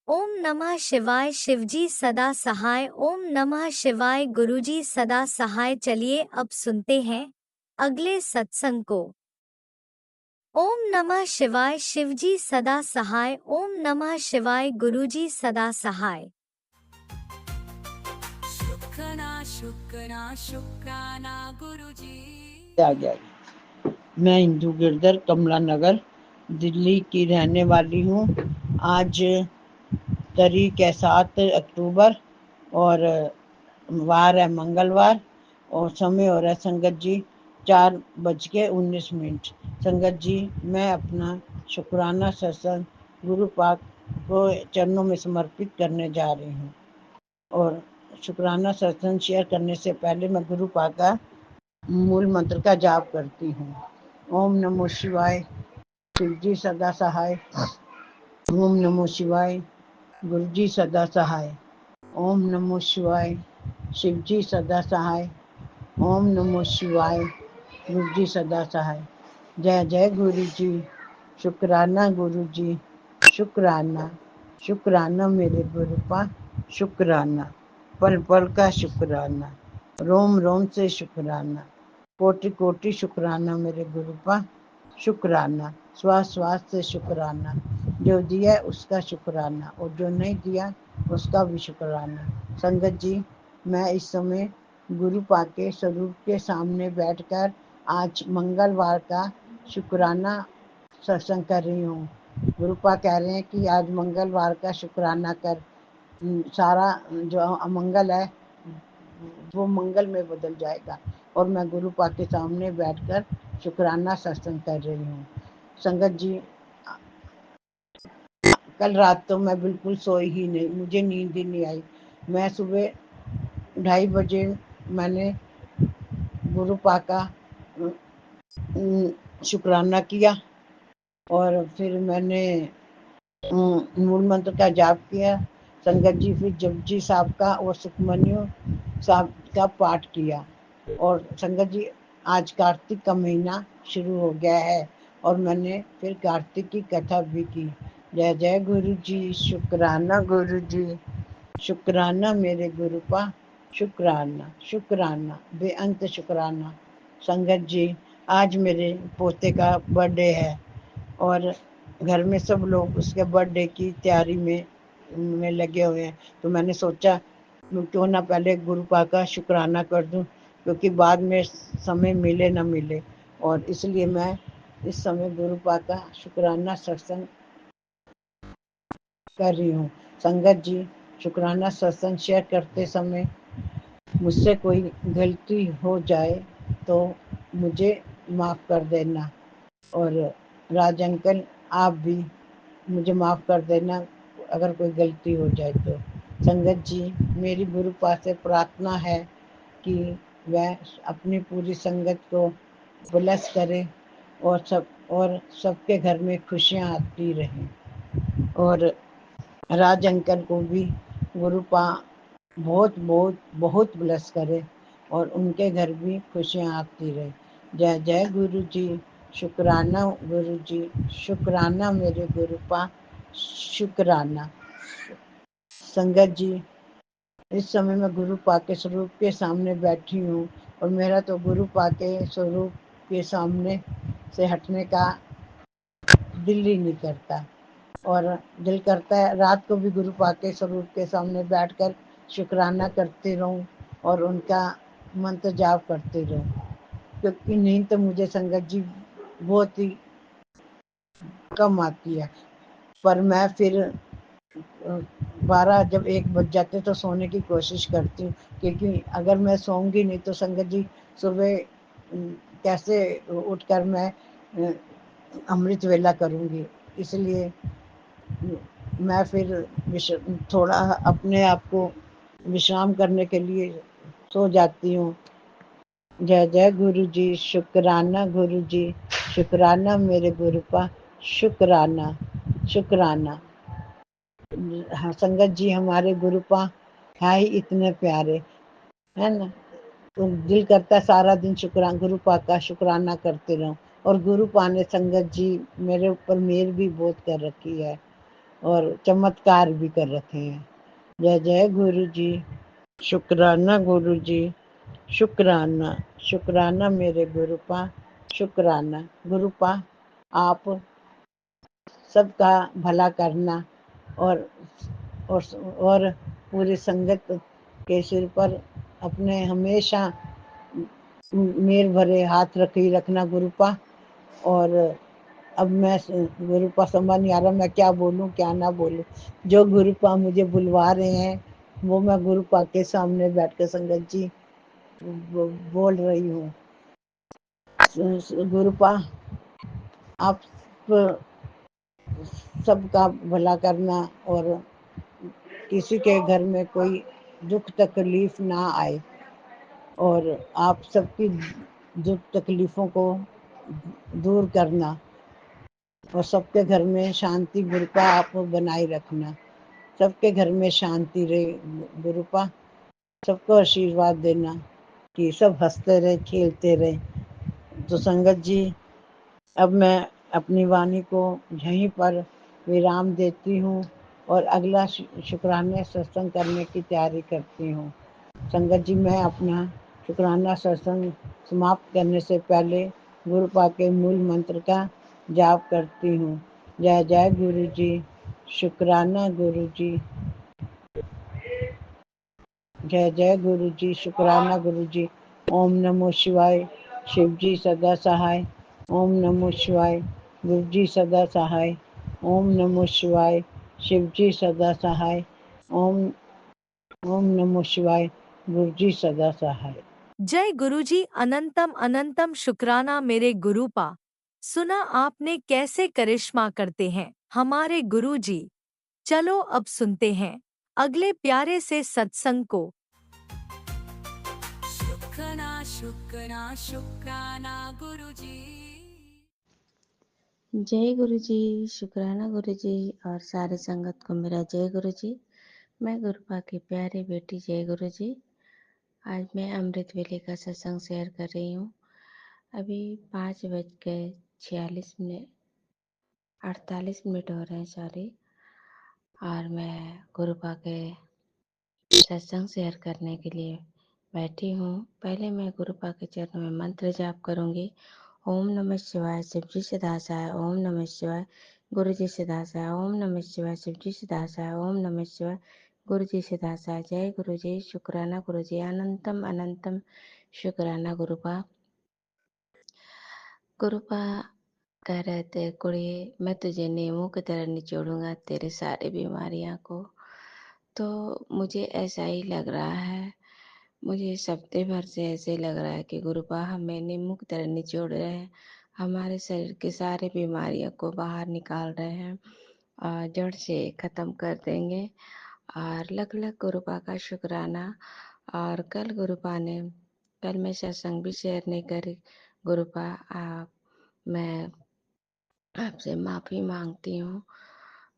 ओम नमः शिवाय। शिवजी सदा सहाय। ओम नमः शिवाय। गुरुजी सदा सहाय। चलिए अब सुनते हैं अगले सत्संग को। ओम नमः शिवाय। शिवजी सदा सहाय। ओम नमः शिवाय। गुरुजी सदा सहाय। शुक्राना गुरुजी। आ गया। मैं हिंदू गिरधर कमला नगर दिल्ली की रहने वाली हूँ। आज तारीख है 7 अक्टूबर और वार है मंगलवार और समय हो रहा है संगत जी 4:19। संगत जी, मैं अपना शुक्राना सत्संग गुरु पाक को चरणों में समर्पित करने जा रही हूँ और शुक्राना सत्संग शेयर करने से पहले मैं गुरु पाक का मूल मंत्र का जाप करती हूँ। ओम नमो शिवाय, शिवजी सदा सहाय। ओम नमो शिवाय, गुरुजी सदा सहाय। ओम नमो शिवाय, शिवजी सदा सहाय। ओम नमो शिवाय, गुरुजी सदा सहाय। जय जय गुरु जी, शुक्राना गुरु जी, शुक्राना, शुक्राना मेरे गुरुपा, शुक्राना, पल पल का शुक्राना, रोम रोम से शुक्राना, कोटि कोटि शुक्राना मेरे गुरुपा, शुक्राना, श्वास श्वास से शुक्राना, जो दिया उसका शुक्राना और जो नहीं दिया उसका भी शुक्राना। संगत जी, मैं इस समय गुरु पाक के स्वरूप के सामने बैठकर आज मंगलवार का शुक्राना सत्संग कर रही हूँ। गुरु पाक कह रहे हैं कि आज मंगलवार का शुक्राना कर, सारा जो अमंगल है वो मंगल में बदल जाएगा। और मैं गुरु पाक के सामने बैठकर शुक्राना सत्संग कर रही हूँ। संगत जी, कल रात तो मैं बिल्कुल सोई ही नहीं, मुझे नींद ही नहीं आई। मैं सुबह 2:30 बजे मैंने गुरु पाक का शुक्राना किया और फिर मैंने मूल मंत्र का जाप किया। संगत जी, फिर जपजी साहब का और सुखमनियों साहब का पाठ किया। और संगत जी, आज कार्तिक का महीना शुरू हो गया है और मैंने फिर कार्तिक की कथा भी की। जय जय गुरु जी, शुक्राना गुरु जी, शुक्राना मेरे गुरुपा, शुक्राना, शुक्राना, बेअंत शुक्राना। संगत जी, आज मेरे पोते का बर्थडे है और घर में सब लोग उसके बर्थडे की तैयारी में लगे हुए हैं। तो मैंने सोचा क्यों ना पहले गुरु पाक का शुक्राना कर दूं, क्योंकि बाद में समय मिले ना मिले, और इसलिए मैं इस समय गुरु पाक का शुक्राना सत्संग कर रही हूँ। संगत जी, शुक्राना सत्संग शेयर करते समय मुझसे कोई गलती हो जाए तो मुझे माफ़ कर देना, और राज अंकल आप भी मुझे माफ़ कर देना अगर कोई गलती हो जाए तो। संगत जी, मेरी गुरु पास से प्रार्थना है कि वह अपनी पूरी संगत को ब्लेस करे और सबके घर में खुशियाँ आती रहें। और राज अंकल को भी गुरु पा बहुत बहुत बहुत ब्लेस करे और उनके घर भी खुशियाँ आती रहे। जय जय गुरु जी, शुक्राना गुरु जी, शुक्राना मेरे गुरु पा, शुक्राना। संगत जी, इस समय मैं गुरु पाक के स्वरूप के सामने बैठी हूँ और मेरा तो गुरु पाक के स्वरूप के सामने से हटने का दिल ही नहीं करता, और दिल करता है रात को भी गुरु पाक के स्वरूप के सामने बैठकर शुक्राना करते रहूं और उनका मंत्र जाप करते रहूं, क्योंकि नींद तो मुझे संगत जी बहुत ही कम आती है। पर मैं फिर 12 जब 1 बज जाते तो सोने की कोशिश करती हूँ, क्योंकि अगर मैं सोऊंगी नहीं तो संगत जी सुबह कैसे उठकर मैं अमृत वेला करूँगी। इसलिए मैं फिर थोड़ा अपने आप को विश्राम करने के लिए सो जाती हूँ। जय जय गुरु जी, शुक्राना गुरु जी, शुक्राना मेरे गुरुपा, शुक्राना, शुक्राना। हाँ संगत जी, हमारे गुरुपा है ही इतने प्यारे, है ना। तो दिल करता है सारा दिन गुरु पाक का शुक्राना करते रहूं। और गुरु पा ने संगत जी मेरे ऊपर मेहर भी बहुत कर रखी है और चमत्कार भी कर रखे हैं। जय जय गुरु जी, शुक्राना गुरु जी, शुक्राना, शुक्राना मेरे गुरुपा, शुक्राना। गुरुपा, आप सबका भला करना और पूरी संगत के सिर पर अपने हमेशा मेर भरे हाथ रखना गुरुपा। और अब मैं गुरुपा समझ नहीं आ रहा मैं क्या बोलूं क्या ना बोलूं। जो गुरुपा मुझे बुलवा रहे हैं वो मैं गुरुपा के सामने बैठकर संगत जी बोल रही हूँ। गुरुपा, आप सबका भला करना और किसी के घर में कोई दुख तकलीफ ना आए और आप सबकी दुख तकलीफ़ों को दूर करना और सबके घर में शांति गुरुपा आप बनाए रखना। सबके घर में शांति रहे गुरुपा, सबको आशीर्वाद देना कि सब हँसते रहे, खेलते रहे। तो संगत जी, अब मैं अपनी वाणी को यहीं पर विराम देती हूँ और अगला शुक्राने सत्संग करने की तैयारी करती हूँ। संगत जी, मैं अपना शुक्राना सत्संग समाप्त करने से पहले गुरुपा के मूल मंत्र का जाप करती हूँ। जय जय गुरु जी, शुक्राना गुरु जी, जय जय गुरु जी, शुक्राना गुरु जी। ओम नमो शिवाय, शिव जी सदा सहाय। ओम नमो शिवाय, गुरु जी सदा सहाय। ओम नमो शिवाय, शिव जी सदा सहाय। ओम ओम नमो शिवाय, गुरु जी सदा सहाय। जय गुरुजी अनंतम अनंतम शुक्राना मेरे गुरुपा। सुना आपने कैसे करिश्मा करते हैं हमारे गुरुजी। चलो अब सुनते हैं अगले प्यारे से सत्संग को। शुक्राना शुक्राना शुक्राना गुरुजी। जय गुरु जी, शुक्राना गुरु जी और सारे संगत को मेरा जय गुरु जी। मैं गुरुपा की प्यारी बेटी जय गुरु जी। आज मैं अमृत वेले का सत्संग शेयर कर रही हूँ। अभी 5:46 48 हो रहे हैं, सॉरी। और मैं गुरुपा के सत्संग शेयर करने के लिए बैठी हूँ। पहले मैं गुरुपा के चरणों में मंत्र जाप करूँगी। ओम नमः शिवाय, शिव जी से दासाय। ओम नमः शिवाय, गुरु जी से दासाय। ओम नमः शिवाय, शिव जी से दासाय। ओम नमः शिवाय, गुरु जी से दासाय। जय गुरु जी, शुक्राना गुरु जी, अनंतम अनंतम शुक्राना गुरुपा। गुरुपा कह रहे थे, कुड़िए मैं तुझे नींबू की तरह निचोड़ूंगा तेरे सारी बीमारियां को। तो मुझे ऐसा ही लग रहा है, मुझे इस हफ्ते भर से ऐसे लग रहा है कि गुरुपा हमें नींबू की तरह निचोड़ रहे हैं, हमारे शरीर के सारे बीमारियों को बाहर निकाल रहे हैं और जड़ से ख़त्म कर देंगे। और लख लख गुरुपा का शुक्राना। और कल मैं सत्संग भी शेयर नहीं करी गुरुपा। मैं आपसे माफ़ी मांगती हूँ।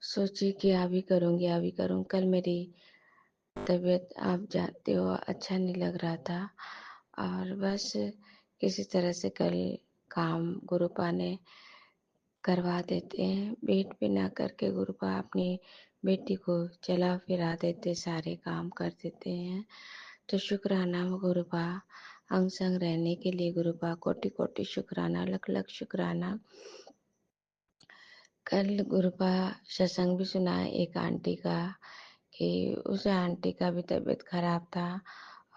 सोची कि अभी करूँ। कल मेरी तबीयत, आप जानते हो, अच्छा नहीं लग रहा था और बस किसी तरह से कल काम गुरुपा ने करवा देते हैं। वेट भी ना करके गुरुपा अपनी बेटी को चला फिरा देते, सारे काम कर देते हैं। तो शुक्राना गुरुपा, अंग संग रहने के लिए गुरुपा कोटि कोटि शुक्राना, लख लख शुक्राना। कल गुरुपा सत्संग भी सुना है एक आंटी का कि उस आंटी का भी तबीयत खराब था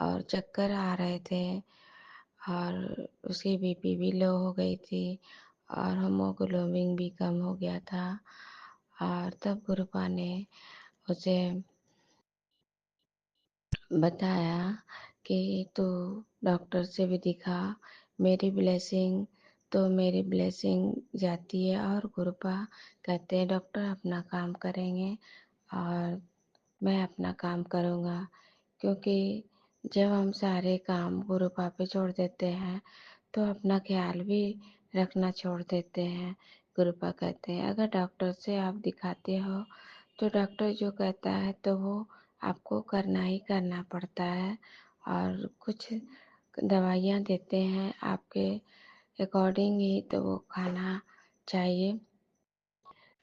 और चक्कर आ रहे थे और उसकी बीपी भी लो हो गई थी और हीमोग्लोबिन भी कम हो गया था। और तब गुरुपा ने उसे बताया कि तू डॉक्टर से भी दिखा, मेरी ब्लेसिंग जाती है। और गुरुपा कहते हैं डॉक्टर अपना काम करेंगे और मैं अपना काम करूँगा, क्योंकि जब हम सारे काम गुरुपा पे छोड़ देते हैं तो अपना ख्याल भी रखना छोड़ देते हैं। गुरुपा कहते हैं अगर डॉक्टर से आप दिखाते हो तो डॉक्टर जो कहता है तो वो आपको करना ही करना पड़ता है और कुछ दवाइयाँ देते हैं आपके अकॉर्डिंग ही तो वो खाना चाहिए।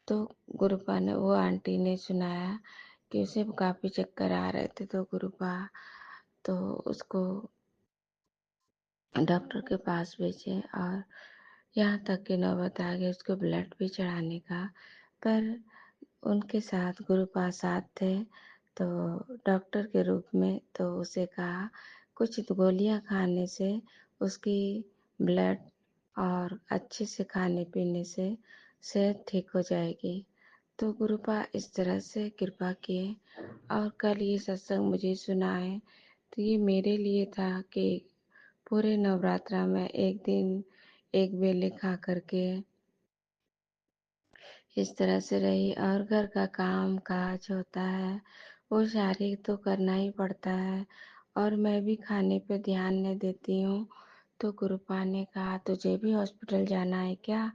तो गुरुपा ने, वो आंटी ने सुनाया कि उसे काफ़ी चक्कर आ रहे थे तो गुरुपा तो उसको डॉक्टर के पास भेजे और यहाँ तक कि नौबत आ गई उसको ब्लड भी चढ़ाने का। पर उनके साथ गुरुपा साथ थे तो डॉक्टर के रूप में तो उसे कहा कुछ गोलियां खाने से उसकी ब्लड और अच्छे से खाने पीने से सेहत ठीक हो जाएगी। तो गुरुपा इस तरह से कृपा किए और कल ये सत्संग मुझे सुनाए तो ये मेरे लिए था कि पूरे नवरात्रा में एक दिन एक बेले खा करके इस तरह से रही और घर का काम काज होता है वो सारी तो करना ही पड़ता है और मैं भी खाने पे ध्यान नहीं देती हूँ। तो गुरुपा ने कहा तुझे भी हॉस्पिटल जाना है क्या?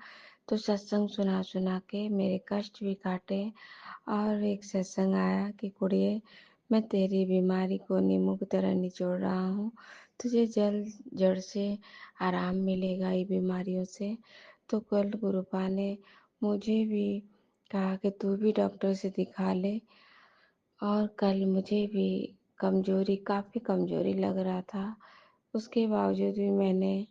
तो सत्संग सुना सुना के मेरे कष्ट भी काटे। और एक सत्संग आया कि कुड़िए, मैं तेरी बीमारी को नींबू की तरह निचोड़ रहा हूँ, तुझे जल्द जड़ से आराम मिलेगा ये बीमारियों से। तो कल गुरुपा ने मुझे भी कहा कि तू भी डॉक्टर से दिखा ले। और कल मुझे भी काफ़ी कमज़ोरी लग रहा था। उसके बावजूद भी मैंने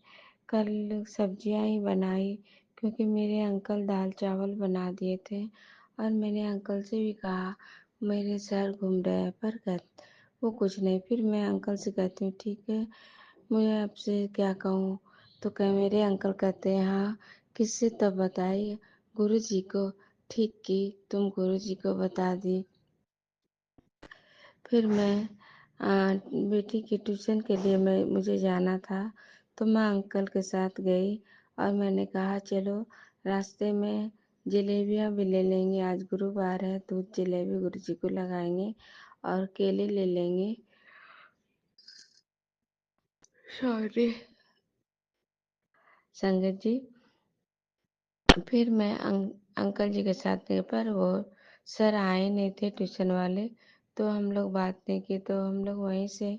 कल सब्जियां ही बनाई, क्योंकि मेरे अंकल दाल चावल बना दिए थे। और मैंने अंकल से भी कहा मेरे सर घूम रहे हैं, पर वो कुछ नहीं। फिर मैं अंकल से कहती हूँ ठीक है, मुझे आपसे क्या कहूँ? तो मेरे अंकल कहते हैं हाँ, किससे तब बताई? गुरु जी को। ठीक की, तुम गुरु जी को बता दी। फिर मैं बेटी की ट्यूशन के लिए मुझे जाना था, तो मैं अंकल के साथ गई और मैंने कहा चलो रास्ते में जलेबियाँ भी ले लेंगे, आज गुरुवार है, दूध जलेबी गुरु जी को लगाएंगे और केले ले लेंगे। सॉरी संगत जी। फिर मैं अंकल जी के साथ गई, पर वो सर आए नहीं थे ट्यूशन वाले, तो हम लोग बात नहीं की। तो हम लोग वहीं से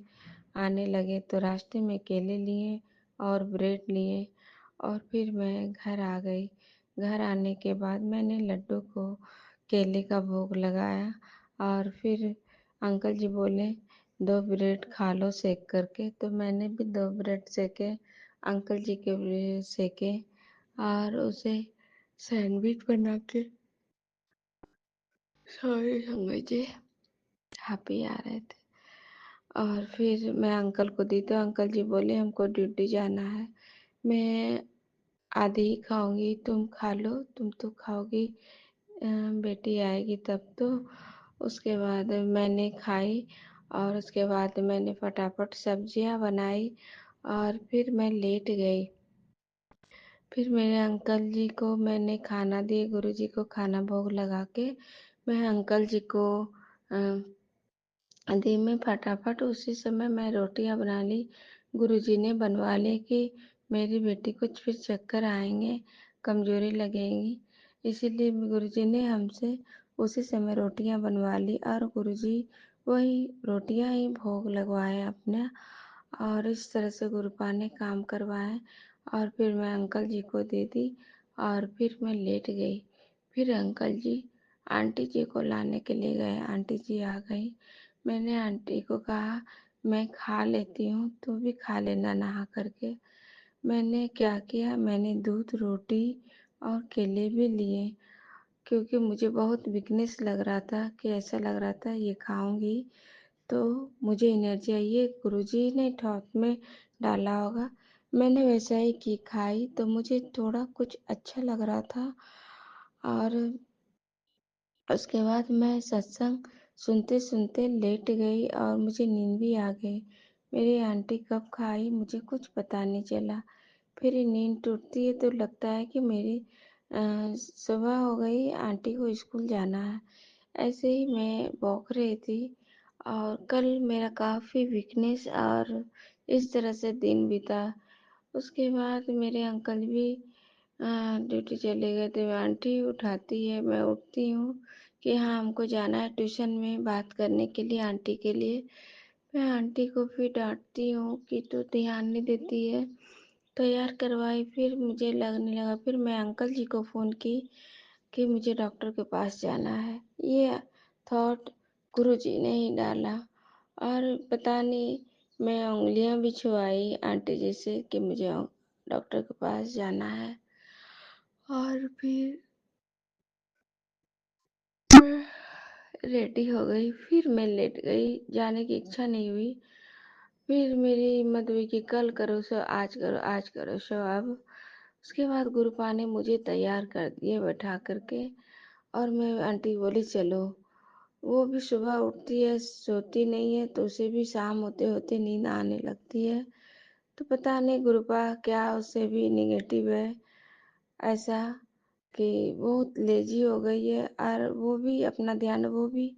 आने लगे, तो रास्ते में केले लिए और ब्रेड लिए और फिर मैं घर आ गई। घर आने के बाद मैंने लड्डू को केले का भोग लगाया और फिर अंकल जी बोले 2 ब्रेड खा लो सेक करके, तो मैंने भी 2 ब्रेड सेके, अंकल जी के लिए सेके और उसे सैंडविच बना के। सॉरी संगत जी, आप ही आ रहे थे। और फिर मैं अंकल को दी, तो अंकल जी बोले हमको ड्यूटी जाना है, मैं आधी ही खाऊंगी, तुम खा लो, तुम तो खाओगी, बेटी आएगी तब तो। उसके बाद मैंने खाई और उसके बाद मैंने फटाफट सब्जियां बनाई और फिर मैं लेट गई। फिर मेरे अंकल जी को मैंने खाना दिए, गुरु जी को खाना भोग लगा के मैं अंकल जी को दी। में फटाफट उसी समय मैं रोटियां बना ली। गुरुजी ने बनवा ली कि मेरी बेटी को फिर चक्कर आएंगे, कमजोरी लगेगी, इसीलिए गुरुजी ने हमसे उसी समय रोटियां बनवा ली और गुरुजी वही रोटियां ही भोग लगवाए अपने। और इस तरह से गुरुपा ने काम करवाए और फिर मैं अंकल जी को दे दी और फिर मैं लेट गई। फिर अंकल जी आंटी जी को लाने के लिए गए, आंटी जी आ गई। मैंने आंटी को कहा मैं खा लेती हूँ, तू भी खा लेना नहा करके। मैंने क्या किया, मैंने दूध रोटी और केले भी लिए, क्योंकि मुझे बहुत वीकनेस लग रहा था कि ऐसा लग रहा था ये खाऊंगी तो मुझे एनर्जी आई। ये गुरुजी ने थॉट में डाला होगा। मैंने वैसा ही की, खाई तो मुझे थोड़ा कुछ अच्छा लग रहा था। और उसके बाद मैं सत्संग सुनते सुनते लेट गई और मुझे नींद भी आ गई। मेरी आंटी कब खाई मुझे कुछ पता नहीं चला। फिर नींद टूटती है तो लगता है कि मेरी सुबह हो गई, आंटी को स्कूल जाना है। ऐसे ही मैं बौख रही थी और कल मेरा काफ़ी वीकनेस और इस तरह से दिन बीता। उसके बाद मेरे अंकल भी ड्यूटी चले गए थे। आंटी उठाती है, मैं उठती हूँ कि हाँ हमको जाना है ट्यूशन में बात करने के लिए आंटी के लिए। मैं आंटी को फिर डांटती हूँ कि तू ध्यान नहीं देती है। तैयार करवाई, फिर मुझे लगने लगा, फिर मैं अंकल जी को फ़ोन की कि मुझे डॉक्टर के पास जाना है। ये थॉट गुरुजी ने ही डाला और पता नहीं मैं उंगलियां भी छुआई आंटी जी से कि मुझे डॉक्टर के पास जाना है। और फिर मैं रेडी हो गई, फिर मैं लेट गई, जाने की इच्छा नहीं हुई। फिर मेरी हिम्मत हुई कि कल करो सो आज करो, आज करो सो अब। उसके बाद गुरुपा ने मुझे तैयार कर दिए बैठा करके और मैं आंटी बोली चलो। वो भी सुबह उठती है, सोती नहीं है, तो उसे भी शाम होते होते नींद आने लगती है। तो पता नहीं गुरुपा क्या उससे भी निगेटिव है ऐसा कि बहुत लेजी हो गई है और वो भी अपना ध्यान, वो भी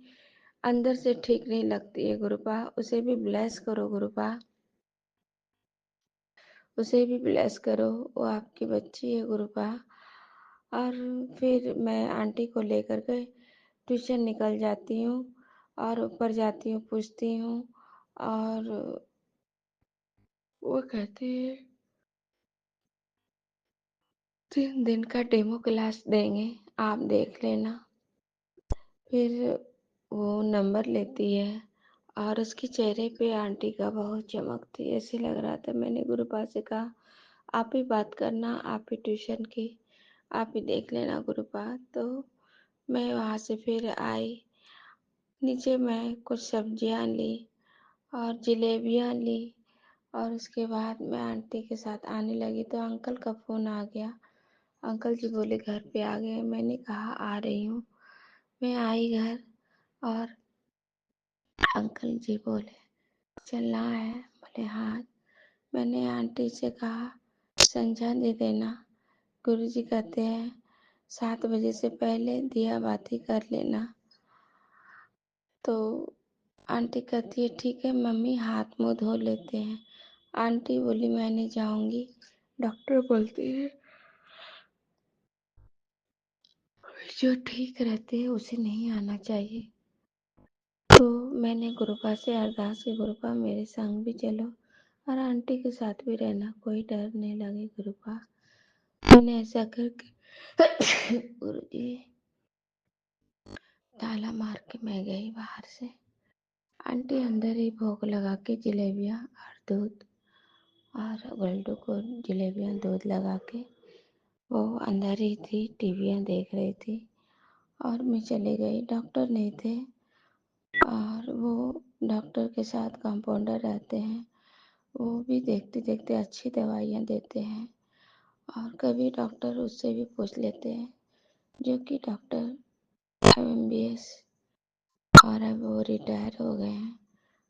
अंदर से ठीक नहीं लगती है गुरुपा, उसे भी ब्लेस करो गुरुपा, उसे भी ब्लेस करो, वो आपकी बच्ची है गुरुपा। और फिर मैं आंटी को लेकर के ट्यूशन निकल जाती हूँ और ऊपर जाती हूँ, पूछती हूँ और वो कहती है 3 दिन का डेमो क्लास देंगे, आप देख लेना। फिर वो नंबर लेती है और उसके चेहरे पे आंटी का बहुत चमक थी, ऐसे लग रहा था। मैंने गुरुपा से कहा आप ही बात करना, आप ही ट्यूशन की, आप ही देख लेना गुरुपा। तो मैं वहाँ से फिर आई नीचे, मैं कुछ सब्जियाँ ली और जलेबियाँ ली और उसके बाद मैं आंटी के साथ आने लगी तो अंकल का फ़ोन आ गया। अंकल जी बोले घर पे आ गए। मैंने कहा आ रही हूँ। मैं आई घर और अंकल जी बोले चलना है, बोले हाँ। मैंने आंटी से कहा संझा दे देना, गुरुजी कहते हैं 7 बजे से पहले दिया बाती कर लेना। तो आंटी कहती है ठीक है मम्मी, हाथ मुँह धो लेते हैं। आंटी बोली मैं नहीं जाऊँगी, डॉक्टर बोलती है जो ठीक रहते हैं उसे नहीं आना चाहिए। तो मैंने गुरुपा से अरदास की गुरुपा मेरे संग भी चलो और आंटी के साथ भी रहना, कोई डर नहीं लगे गुरुपा। मैंने ऐसा करके गुरुजी ताला मार के मैं गई बाहर से। आंटी अंदर ही भोग लगा के जलेबियाँ और दूध और गल्डू को जलेबियाँ दूध लगा के वो अंदर ही थी, टीवियाँ देख रही थी और मैं चली गई। डॉक्टर नहीं थे और वो डॉक्टर के साथ कंपाउंडर रहते हैं, वो भी देखते देखते अच्छी दवाइयाँ देते हैं और कभी डॉक्टर उससे भी पूछ लेते हैं, जो कि डॉक्टर MBBS और अब वो रिटायर हो गए हैं।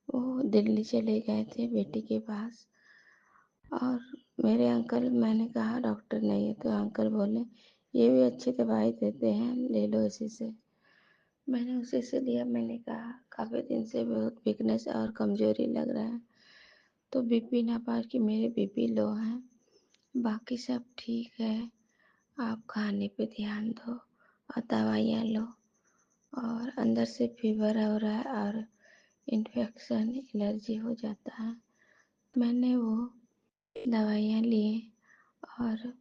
वो दिल्ली चले गए थे बेटी के पास और मेरे अंकल, मैंने कहा डॉक्टर नहीं है तो अंकल बोले ये भी अच्छी दवाई देते हैं, ले लो इसी से। मैंने उसी से लिया। मैंने कहा काफ़ी दिन से बहुत वीकनेस और कमज़ोरी लग रहा है, तो बीपी ना पार कि मेरे बीपी लो है, बाकी सब ठीक है, आप खाने पे ध्यान दो और दवाइयाँ लो। और अंदर से फीवर हो रहा है और इन्फेक्शन, एलर्जी हो जाता है। मैंने वो दवाइयाँ ली और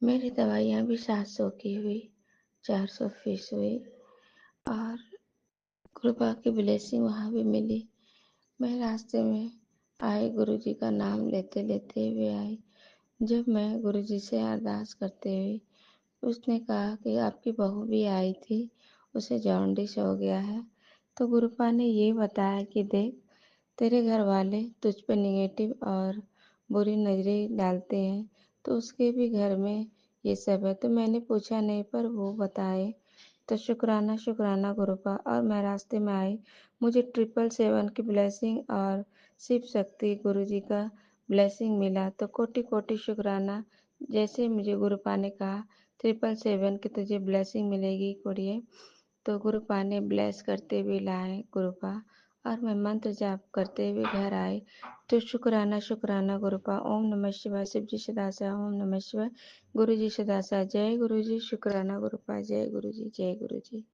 मेरी दवाइयाँ भी 700 की हुई, 400 फीस हुई और कृपा की ब्लेसिंग वहाँ भी मिली। मैं रास्ते में आई, गुरुजी का नाम लेते लेते हुए आई। जब मैं गुरुजी से अरदास करते हुए, उसने कहा कि आपकी बहू भी आई थी, उसे जॉन्डिस हो गया है। तो गुरुपा ने ये बताया कि देख तेरे घर वाले तुझ पे निगेटिव और बुरी नज़रें डालते हैं, तो उसके भी घर में ये सब है। तो मैंने पूछा नहीं, पर वो बताए। तो शुक्राना शुक्राना गुरुपा। और मैं रास्ते में आई, मुझे 777 की ब्लेसिंग और शिव शक्ति गुरुजी का ब्लेसिंग मिला। तो कोटि कोटि शुक्राना। जैसे मुझे गुरुपा ने कहा 777 की तुझे ब्लेसिंग मिलेगी कुड़िए, तो गुरुपा ने ब्लेस करते हुए लाए गुरुपा और मैं मंत्र जाप करते हुए घर आई। तो शुक्राना शुक्राना गुरुपा। ओम नमः शिवाय। शिव जी सदासा। ओम नमः शिवाय। गुरु जी सदासा। जय गुरु जी। शुक्राना गुरुपा। जय गुरु जी। जय गुरु जी।